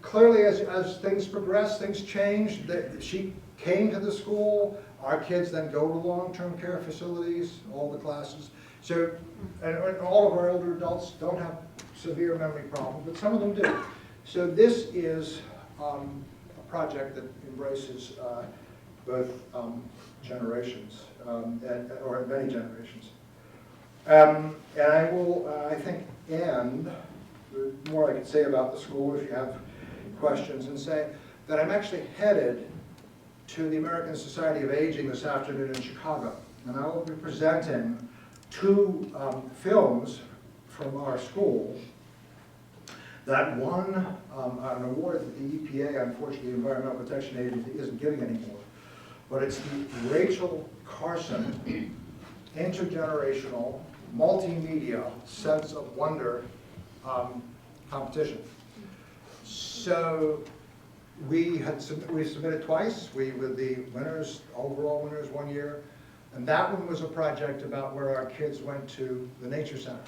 S5: clearly as things progress, things change. She came to the school, our kids then go to long-term care facilities, all the classes. So, and all of our older adults don't have severe memory problems, but some of them do. So this is a project that embraces both generations, or many generations. And I will, I think, end, the more I can say about the school if you have questions, and say that I'm actually headed to the American Society of Aging this afternoon in Chicago. And I will be presenting 2 films from our school that won an award that the EPA, unfortunately, the Environmental Protection Agency, isn't giving anymore. But it's the Rachel Carson Intergenerational Multimedia Sense of Wonder competition. So we submitted twice. We were the winners, overall winners 1 year. And that one was a project about where our kids went to the Nature Center,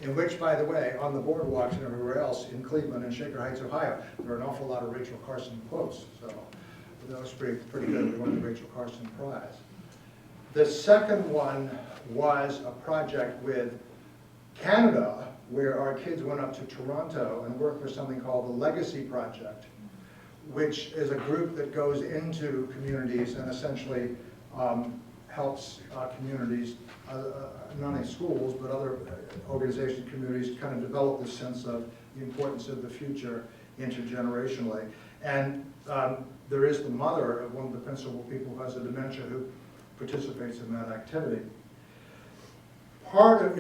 S5: in which, by the way, on the boardwalks and everywhere else in Cleveland and Shaker Heights, Ohio, there are an awful lot of Rachel Carson quotes. So that was pretty good. We won the Rachel Carson Prize. The second one was a project with Canada, where our kids went up to Toronto and worked for something called the Legacy Project, which is a group that goes into communities and essentially helps communities, not only schools, but other organizations, communities, kind of develop this sense of the importance of the future intergenerationally. And there is the mother of one of the principal people who has a dementia who participates in that activity. Part of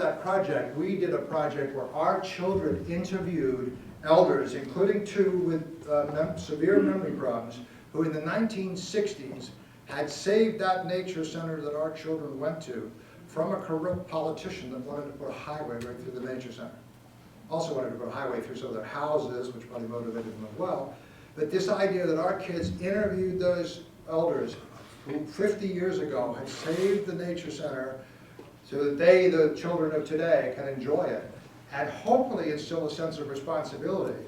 S5: that project, we did a project where our children interviewed elders, including 2 with severe memory problems, who in the 1960s had saved that nature center that our children went to from a corrupt politician that wanted to put a highway right through the nature center. Also wanted to put a highway through some of their houses, which probably motivated them as well. But this idea that our kids interviewed those elders who 50 years ago had saved the nature center so that they, the children of today, can enjoy it, and hopefully instill a sense of responsibility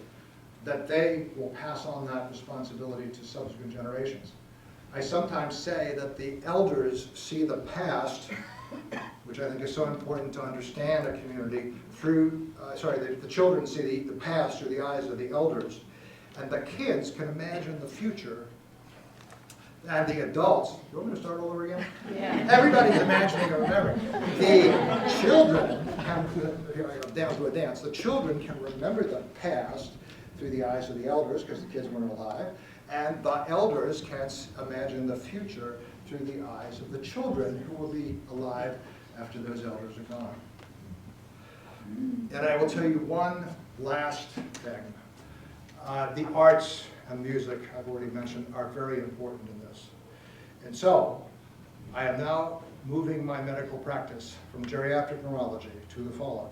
S5: that they will pass on that responsibility to subsequent generations. I sometimes say that the elders see the past, which I think is so important to understand a community, through, the children see the past through the eyes of the elders, and the kids can imagine the future, and the adults, you want me to start all over again?
S7: Yeah.
S5: Everybody's imagining and remembering. The children can, here I go, down to a dance, the children can remember the past through the eyes of the elders, because the kids weren't alive, and the elders can imagine the future through the eyes of the children who will be alive after those elders are gone. And I will tell you one last thing. The arts and music, I've already mentioned, are very important in this. And so, I am now moving my medical practice from geriatric neurology to the following.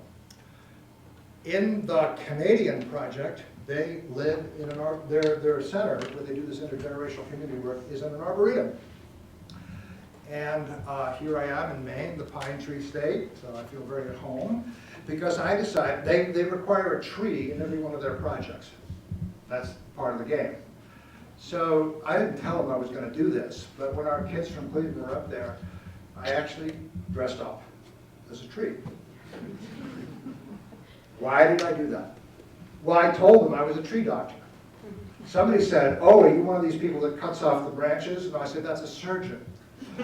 S5: In the Canadian project, they live in their center where they do this intergenerational community work is in an arboretum. And here I am in Maine, the pine tree state, so I feel very at home, because I decided they require a tree in every one of their projects. That's part of the game. So I didn't tell them I was going to do this, but when our kids from Cleveland were up there, I actually dressed up as a tree. Why did I do that? Well, I told them I was a tree doctor. Somebody said, "Oh, are you one of these people that cuts off the branches?" And I said, "That's a surgeon."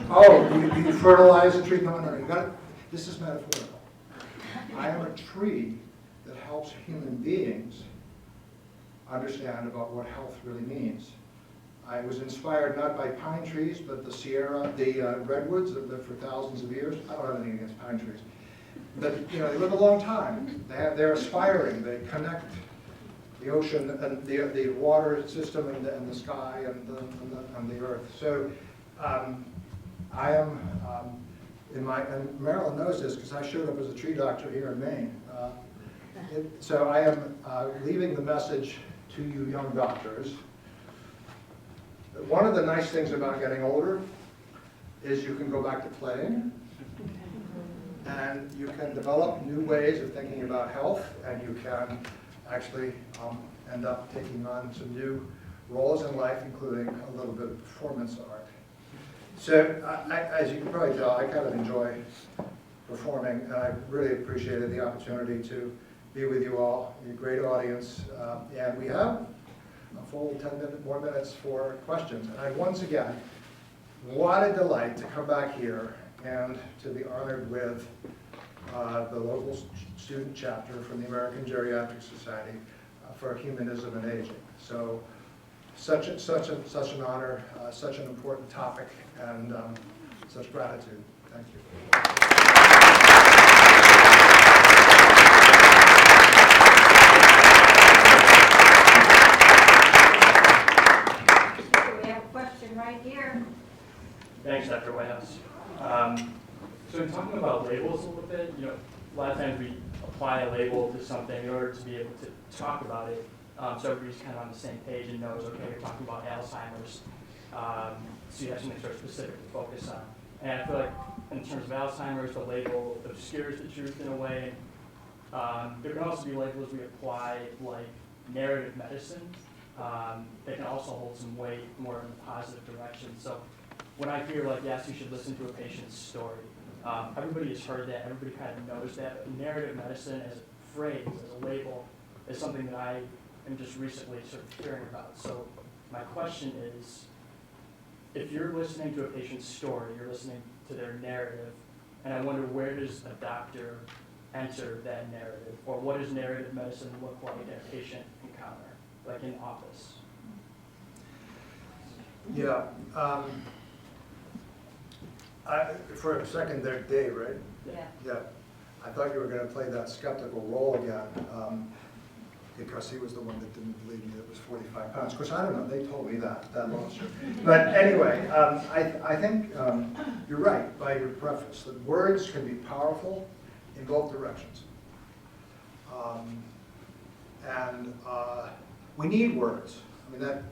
S5: "Oh, do you fertilize the tree?" No, you got it. This is metaphorical. I am a tree that helps human beings understand about what health really means. I was inspired not by pine trees, but the redwoods that live for thousands of years. I don't have anything against pine trees, but they live a long time. They're aspiring. They connect the ocean and the water system and the sky and the earth. So I am and Marilyn knows this because I showed up as a tree doctor here in Maine. So I am leaving the message to you young doctors. One of the nice things about getting older is you can go back to playing, and you can develop new ways of thinking about health, and you can actually end up taking on some new roles in life, including a little bit of performance art. So as you can probably tell, I kind of enjoy performing, and I really appreciated the opportunity to be with you all, a great audience, and we have a full 10 more minutes for questions. And once again, what a delight to come back here and to be honored with the local student chapter from the American Geriatric Society for Humanism and Aging. So such an honor, such an important topic, and such gratitude. Thank you.
S1: Right here.
S11: Thanks, Dr. Whitehouse. So in talking about labels a little bit, a lot of times we apply a label to something in order to be able to talk about it, so everybody's kind of on the same page and knows, okay, you're talking about Alzheimer's, so you have something sort of specific to focus on. And I feel like in terms of Alzheimer's, the label obscures the truth in a way. There can also be labels we apply, like narrative medicine. They can also hold some weight more in a positive direction. So when I hear like, yes, you should listen to a patient's story, everybody has heard that, everybody kind of knows that, but narrative medicine as a phrase, as a label, is something that I am just recently sort of hearing about. So my question is, if you're listening to a patient's story, you're listening to their narrative, and I wonder, where does a doctor enter that narrative? Or what does narrative medicine look like in a patient encounter, like in office?
S5: Yeah. For a second there, Dave, right?
S11: Yeah.
S5: Yeah. I thought you were going to play that skeptical role again, because he was the one that didn't believe me that it was 45 pounds. Of course, I don't know. They told me that Lobster. But anyway, I think you're right by your preface that words can be powerful in both directions. We need words. I mean,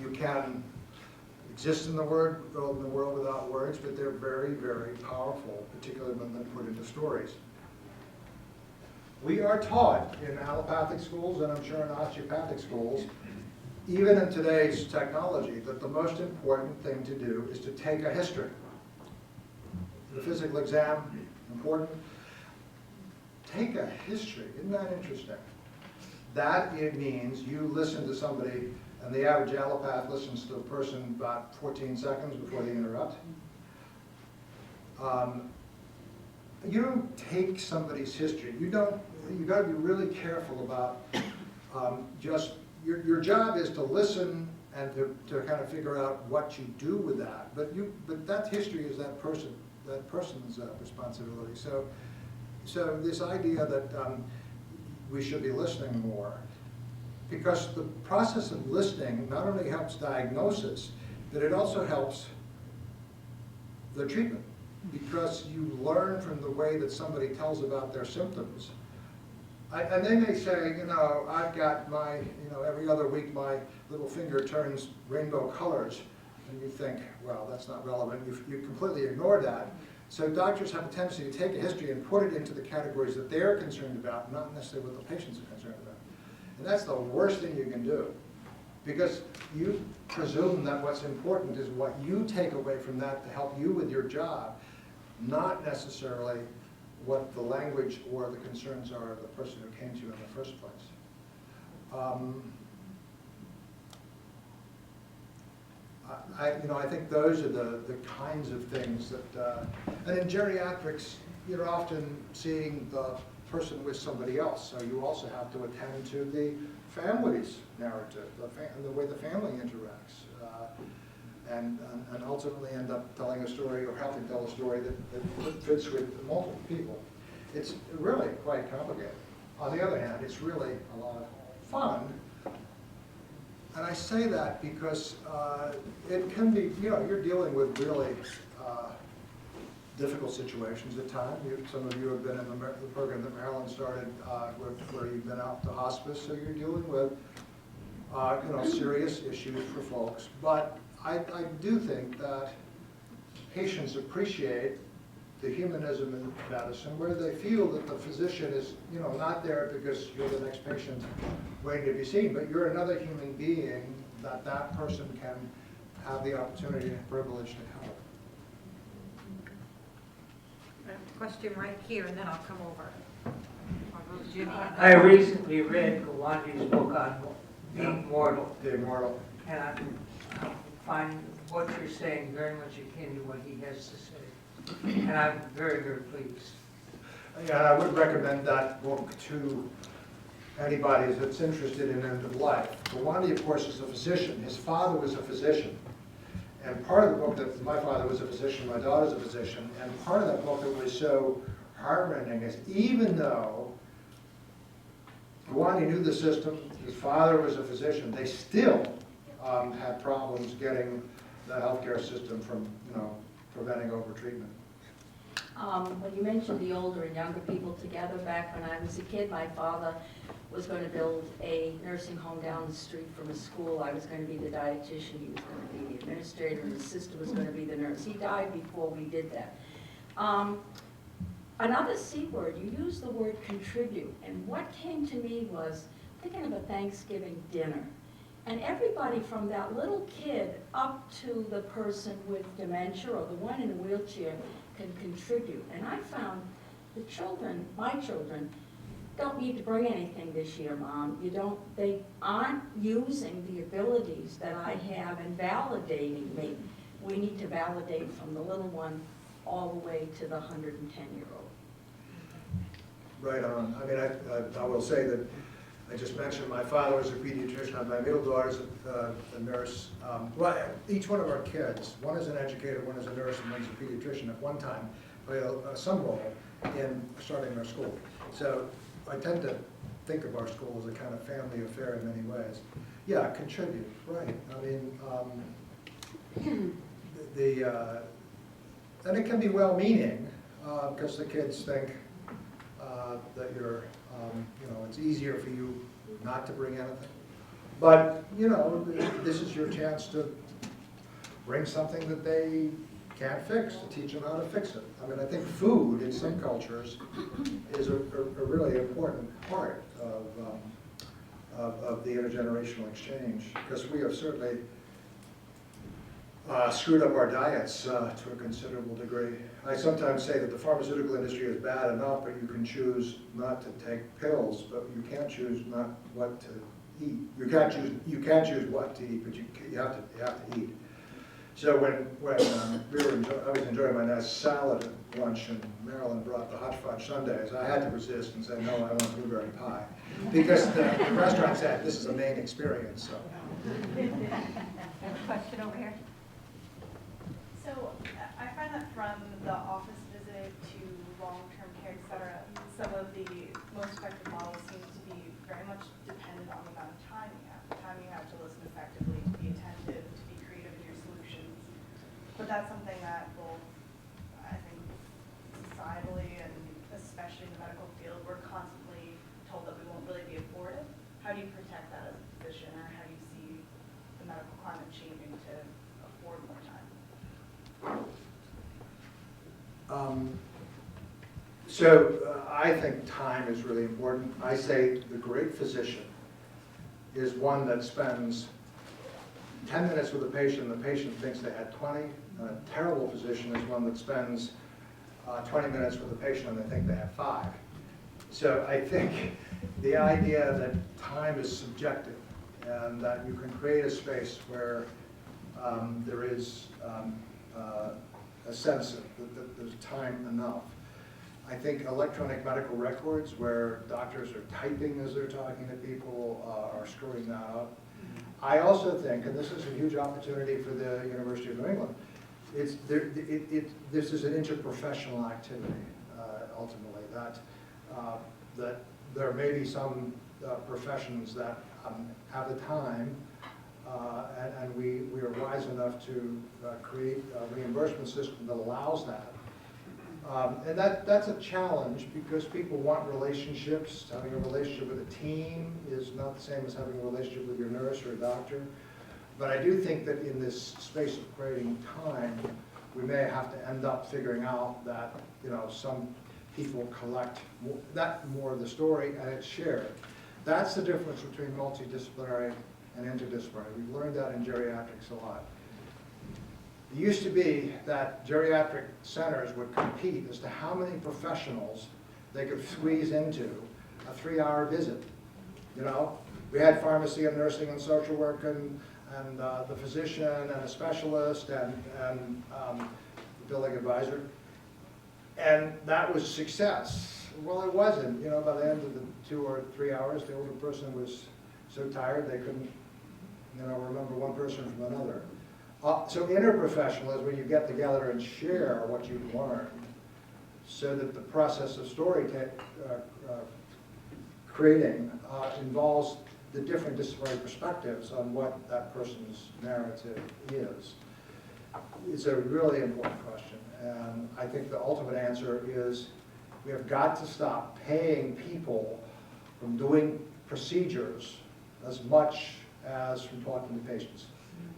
S5: you can exist in the world without words, but they're very, very powerful, particularly when they're put into stories. We are taught in allopathic schools, and I'm sure in osteopathic schools, even in today's technology, that the most important thing to do is to take a history. The physical exam, important. Take a history. Isn't that interesting? That it means you listen to somebody, and the average allopath listens to a person about 14 seconds before they interrupt. You don't take somebody's history. You got to be really careful about just your job is to listen and to kind of figure out what you do with that. But that history is that person's responsibility. So this idea that we should be listening more, because the process of listening not only helps diagnosis, but it also helps the treatment, because you learn from the way that somebody tells about their symptoms. And they may say, I've got my, every other week my little finger turns rainbow colors. and you think, well, that's not relevant, you completely ignore that. So doctors have a tendency to take a history and put it into the categories that they're concerned about, not necessarily what the patients are concerned about. And that's the worst thing you can do, because you presume that what's important is what you take away from that to help you with your job, not necessarily what the language or the concerns are of the person who came to you in the first place. I think those are the kinds of things that, and in geriatrics, you're often seeing the person with somebody else, so you also have to attend to the family's narrative, the way the family interacts, and ultimately end up telling a story or helping tell a story that fits with multiple people. It's really quite complicated. On the other hand, it's really a lot of fun. And I say that because it can be, you're dealing with really difficult situations at times. Some of you have been in the program that Marilyn started where you've been out to hospice, so you're dealing with serious issues for folks. But I do think that patients appreciate the humanism in medicine, where they feel that the physician is, not there because you're the next patient waiting to be seen, but you're another human being that person can have the opportunity and privilege to help.
S1: Question right here, and then I'll come over. I'll go to Jimmy.
S6: I recently read Gawandi's book on being mortal,
S5: The immortal.
S6: and I find what you're saying very much akin to what he has to say. And I'm very, very pleased.
S5: Yeah, I would recommend that book to anybody that's interested in end of life. Gawandi, of course, is a physician. His father was a physician. And part of the book, that my father was a physician, my daughter's a physician, and part of that book that was so heartrending is even though Gawandi knew the system, his father was a physician, they still had problems getting the healthcare system from, preventing overtreatment.
S7: When you mentioned the older and younger people together, back when I was a kid, my father was going to build a nursing home down the street from a school. I was going to be the dietitian, he was going to be the administrator, and his sister was going to be the nurse. He died before we did that. Another C word, you used the word contribute, and what came to me was thinking of a Thanksgiving dinner. And everybody from that little kid up to the person with dementia or the one in a wheelchair can contribute. And I found the children, my children, don't need to bring anything this year, Mom. They aren't using the abilities that I have and validating me. We need to validate from the little one all the way to the 110-year-old.
S5: Right on. I mean, I will say that I just mentioned my father was a pediatrician. My middle daughter's a nurse. Well, each one of our kids, one is an educator, one is a nurse, and one's a pediatrician at one time, played some role in starting our school. So I tend to think of our school as a kind of family affair in many ways. Yeah, contribute, right. I mean, and it can be well-meaning because the kids think that you're, it's easier for you not to bring anything. But, this is your chance to bring something that they can't fix, to teach them how to fix it. I mean, I think food in some cultures is a really important part of the intergenerational exchange, because we have certainly screwed up our diets to a considerable degree. I sometimes say that the pharmaceutical industry is bad enough, but you can choose not to take pills, but you can't choose not what to eat. You can choose what to eat, but you have to eat. So when I was enjoying my nice salad at lunch, and Marilyn brought the hot fudge sundaes, I had to resist and say, no, I want blueberry pie, because the restaurant said this is a main experience. So.
S1: Question over here.
S3: So I find that from the office visit to long-term care, et cetera, some of the most effective models seem to be very much dependent on the amount of time you have. The time you have to listen effectively, to be attentive, to be creative in your solutions. But that's something that both, I think, societally and especially in the medical field, we're constantly told that we won't really be afforded. How do you protect that as a physician, or how do you see the medical climate changing to afford
S5: So I think time is really important. I say the great physician is one that spends 10 minutes with a patient and the patient thinks they had 20. And a terrible physician is one that spends 20 minutes with a patient and they think they have 5. So I think the idea that time is subjective and that you can create a space where there is a sense that there's time enough. I think electronic medical records where doctors are typing as they're talking to people are screwing that up. I also think, and this is a huge opportunity for the University of New England, this is an interprofessional activity, ultimately, that there may be some professions that have the time and we are wise enough to create a reimbursement system that allows that. And that's a challenge because people want relationships. Having a relationship with a team is not the same as having a relationship with your nurse or a doctor. But I do think that in this space of creating time, we may have to end up figuring out that, you know, some people collect more of the story and it's shared. That's the difference between multidisciplinary and interdisciplinary. We've learned that in geriatrics a lot. It used to be that geriatric centers would compete as to how many professionals they could squeeze into a 3-hour visit. You know, we had pharmacy and nursing and social work and the physician and a specialist and the billing advisor. And that was success. Well, it wasn't. You know, by the end of the 2 or 3 hours, the older person was so tired they couldn't, you know, remember one person from another. So interprofessional is when you get together and share what you've learned so that the process of story creating involves the different disciplinary perspectives on what that person's narrative is. It's a really important question, and I think the ultimate answer is we have got to stop paying people from doing procedures as much as from talking to patients.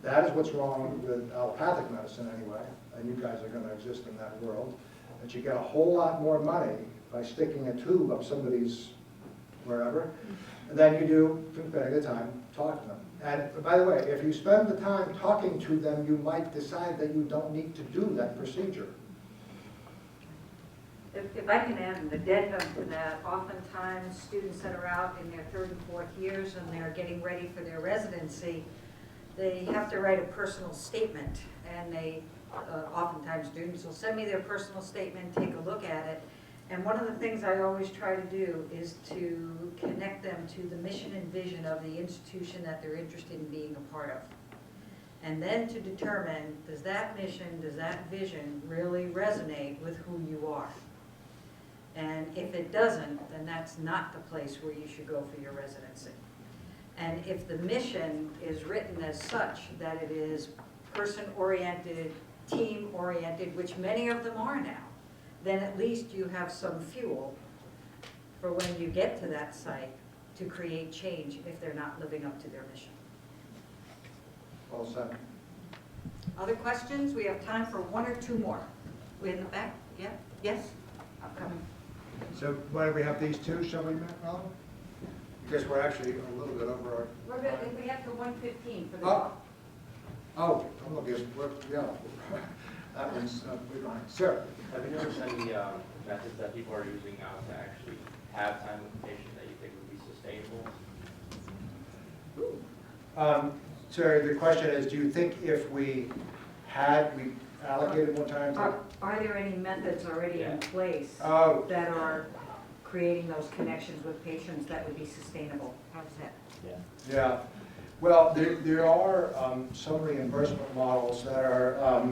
S5: That is what's wrong with allopathic medicine anyway, and you guys are going to exist in that world, that you get a whole lot more money by sticking a tube up somebody's wherever than you do from spending the time talking to them. And by the way, if you spend the time talking to them, you might decide that you don't need to do that procedure.
S1: If I can add an addendum to that, oftentimes students that are out in their 3rd and 4th years and they're getting ready for their residency, they have to write a personal statement, and they, oftentimes students will send me their personal statement, take a look at it, and one of the things I always try to do is to connect them to the mission and vision of the institution that they're interested in being a part of. And then to determine, does that mission, does that vision really resonate with who you are? And if it doesn't, then that's not the place where you should go for your residency. And if the mission is written as such that it is person-oriented, team-oriented, which many of them are now, then at least you have some fuel for when you get to that site to create change if they're not living up to their mission.
S5: Well said.
S1: Other questions? We have time for 1 or 2 more. We in the back? Yeah? Yes? Upcoming.
S5: So why don't we have these 2, shall we, Ron? Because we're actually a little bit over our...
S1: We're good. If we have to 1:15 for the
S5: Oh, I'm looking, yeah. That one's, we're fine. Sir?
S12: Have you noticed any methods that people are using now to actually have time with the patient that you think would be sustainable?
S5: So the question is, do you think if we allocated more time to...
S1: Are there any methods already in place
S5: Oh.
S1: that are creating those connections with patients that would be sustainable? How's that?
S5: Yeah. Well, there are some reimbursement models that are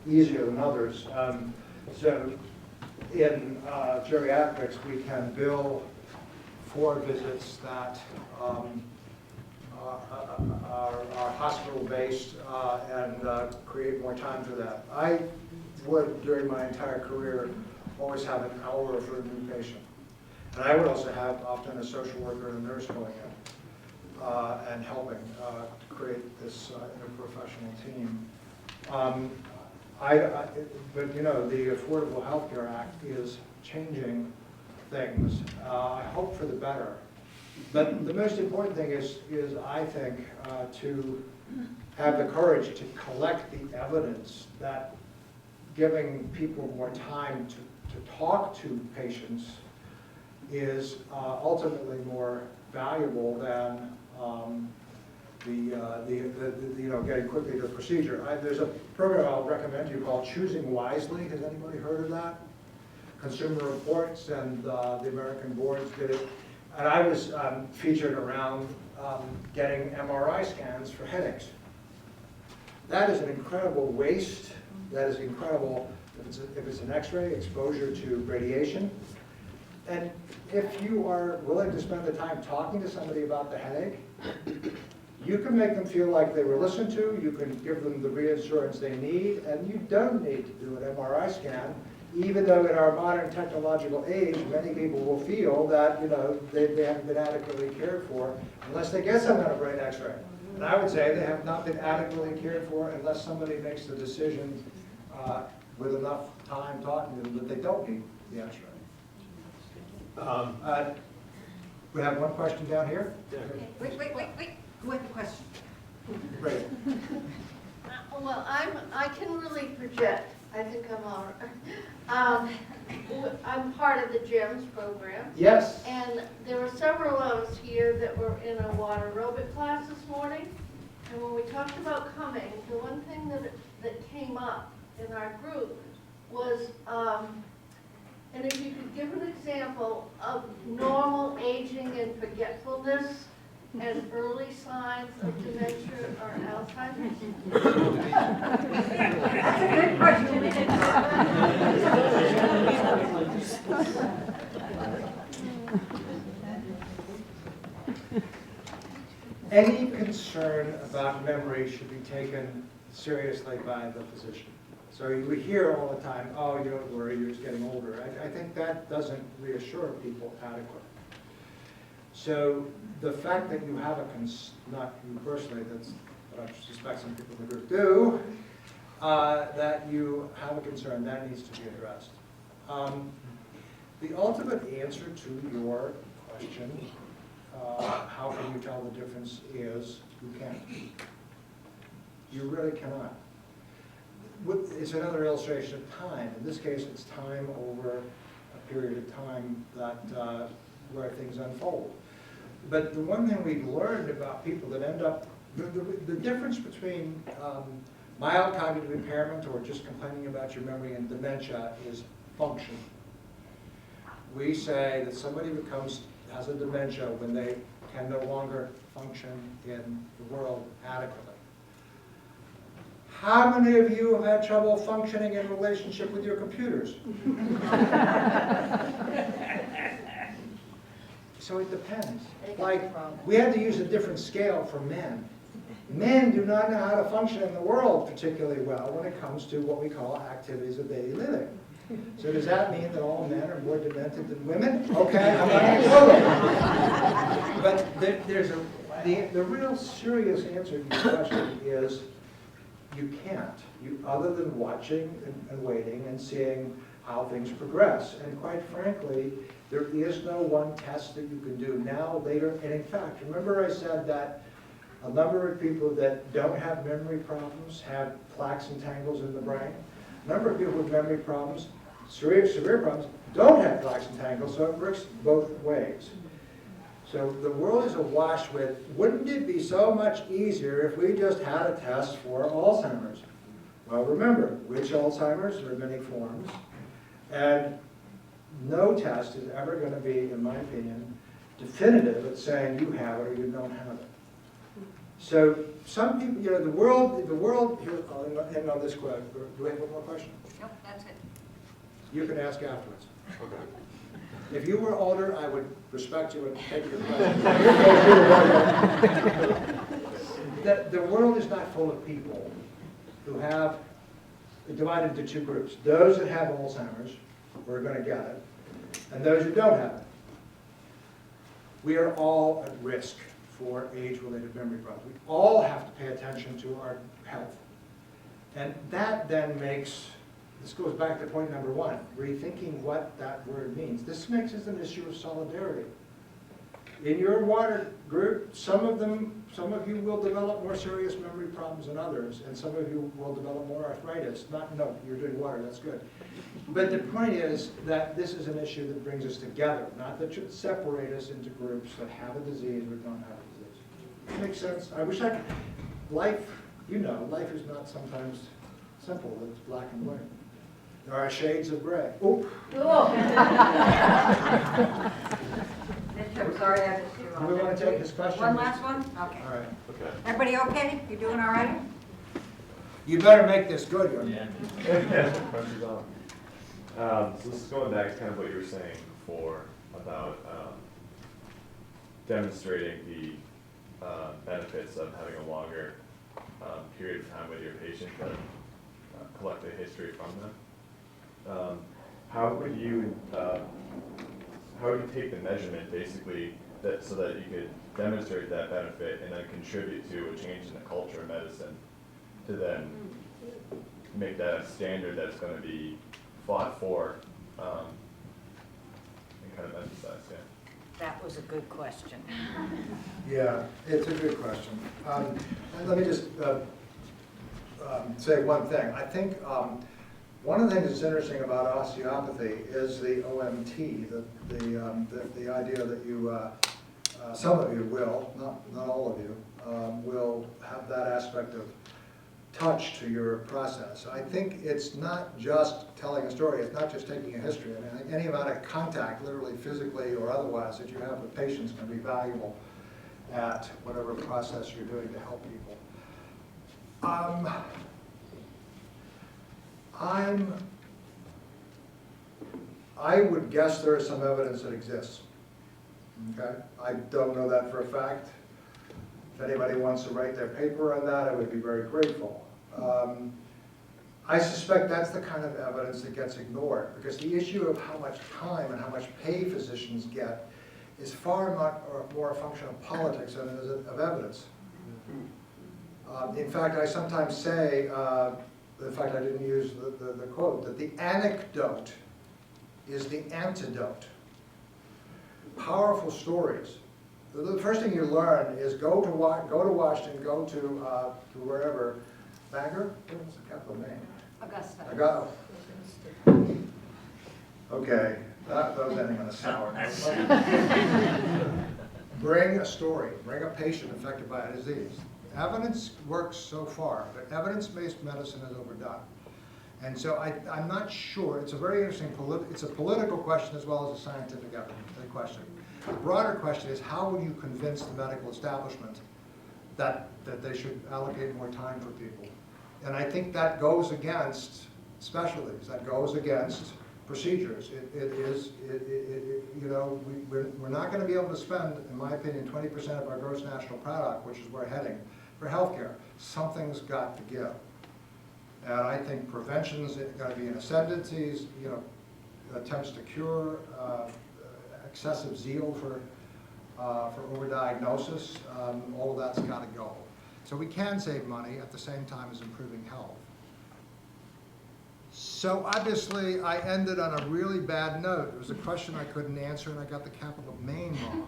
S5: easier than others. So in geriatrics, we can bill for visits that are hospital-based and create more time for that. I would, during my entire career, always have an hour for a new patient. And I would also have often a social worker and a nurse going in and helping to create this interprofessional team. But you know, the Affordable Health Care Act is changing things. I hope for the better. But the most important thing is I think, to have the courage to collect the evidence that giving people more time to talk to patients is ultimately more valuable than getting quickly to the procedure. There's a program I'll recommend to you called Choosing Wisely. Has anybody heard of that? Consumer Reports and the American boards did it. And I was featured around getting MRI scans for headaches. That is an incredible waste. That is incredible if it's an X-ray, exposure to radiation. And if you are willing to spend the time talking to somebody about the headache, you can make them feel like they were listened to, you can give them the reassurance they need, and you don't need to do an MRI scan, even though in our modern technological age, many people will feel that they haven't been adequately cared for unless they get some kind of brain X-ray. And I would say they have not been adequately cared for unless somebody makes the decision with enough time talking to them that they don't need the X-ray. We have one question down here.
S1: Wait. Who had the question?
S5: Right.
S13: Well, I can really project. I think I'm all right. I'm part of the GEMS program.
S5: Yes.
S13: And there were several of us here that were in a water aerobic class this morning. And when we talked about coming, the one thing that came up in our group was, and if you could give an example of normal aging and forgetfulness and early signs of dementia or Alzheimer's?
S1: That's a good question.
S5: Any concern about memory should be taken seriously by the physician. So you hear all the time, oh, you don't worry, you're just getting older. I think that doesn't reassure people adequately. So the fact that you have not you personally, that's what I suspect some people in the group do, that you have a concern, that needs to be addressed. The ultimate answer to your question, how can you tell the difference, is you can't. You really cannot. It's another illustration of time. In this case, it's time over a period of time that where things unfold. But the one thing we've learned about people that end up, the difference between mild cognitive impairment or just complaining about your memory and dementia is function. We say that somebody has a dementia when they can no longer function in the world adequately. How many of you have had trouble functioning in relationship with your computers? So it depends. Like, we had to use a different scale for men. Men do not know how to function in the world particularly well when it comes to what we call activities of daily living. So does that mean that all men are more demented than women? Okay, I'm not going to But the real serious answer to your question is you can't. Other than watching and waiting and seeing how things progress. And quite frankly, there is no one test that you can do now, later. And in fact, remember I said that a number of people that don't have memory problems have plaques and tangles in the brain. A number of people with memory problems, severe problems, don't have plaques and tangles, so it works both ways. So the world is awash with, wouldn't it be so much easier if we just had a test for Alzheimer's? Well, remember, which Alzheimer's? There are many forms. And no test is ever going to be, in my opinion, definitive at saying you have it or you don't have it. So some people, the world, here, I'll end on this quote. Do we have one more question?
S1: Nope, that's it.
S5: You can ask afterwards. Okay. If you were older, I would respect you and take your question. The world is not full of people who have, divided into two groups. Those that have Alzheimer's, who are going to get it, and those who don't have it. We are all at risk for age-related memory problems. We all have to pay attention to our health. And that then makes this goes back to point number one, rethinking what that word means. This makes it an issue of solidarity. In your water group, some of you will develop more serious memory problems than others, and some of you will develop more arthritis. No, you're doing water, that's good. But the point is that this is an issue that brings us together, not that should separate us into groups that have a disease or don't have a disease. Makes sense? I wish I could. Life, you know, life is not sometimes simple, it's black and white. There are shades of gray. Oh.
S1: I'm sorry, I missed you.
S5: Do we want to take this question?
S1: One last one? Okay.
S5: All right.
S12: Okay.
S1: Everybody okay? You doing all right?
S5: You better make this good, young
S12: Yeah.
S5: man.
S14: Pressure's on. So this is going back to kind of what you were saying before about demonstrating the benefits of having a longer period of time with your patient to collect a history from them. How would you take the measurement basically so that you could demonstrate that benefit and then contribute to a change in the culture of medicine to then make that a standard that's going to be fought for and kind of emphasized, yeah.
S1: That was a good question.
S5: Yeah, it's a good question. And let me just say one thing. I think one of the things that's interesting about osteopathy is the OMT, the idea that you, some of you will, not all of you, will have that aspect of touch to your process. I think it's not just telling a story, it's not just taking a history. I mean, I think any amount of contact, literally physically or otherwise, that you have with patients can be valuable at whatever process you're doing to help people. I would guess there is some evidence that exists. Okay? I don't know that for a fact. If anybody wants to write their paper on that, I would be very grateful. I suspect that's the kind of evidence that gets ignored, because the issue of how much time and how much pay physicians get is far more a function of politics than it is of evidence. In fact, I sometimes say, in fact, I didn't use the quote, that the anecdote is the antidote. Powerful stories. The first thing you learn is go to Washington, go to wherever. Bangor? What's the capital name?
S1: Augusta.
S5: Okay, that was ending on a sour note. Bring a story. Bring a patient affected by a disease. Evidence works so far, but evidence-based medicine is overdone. And so I'm not sure. It's a very interesting it's a political question as well as a scientific question. The broader question is, how will you convince the medical establishment that they should allocate more time for people? And I think that goes against specialties. That goes against procedures. We're not going to be able to spend, in my opinion, 20% of our gross national product, which is where we're heading, for healthcare. Something's got to give. And I think prevention's going to be in ascendancies, attempts to cure, excessive zeal for overdiagnosis, all of that's got to go. So we can save money at the same time as improving health. So obviously I ended on a really bad note. It was a question I couldn't answer and I got the capital of Maine wrong.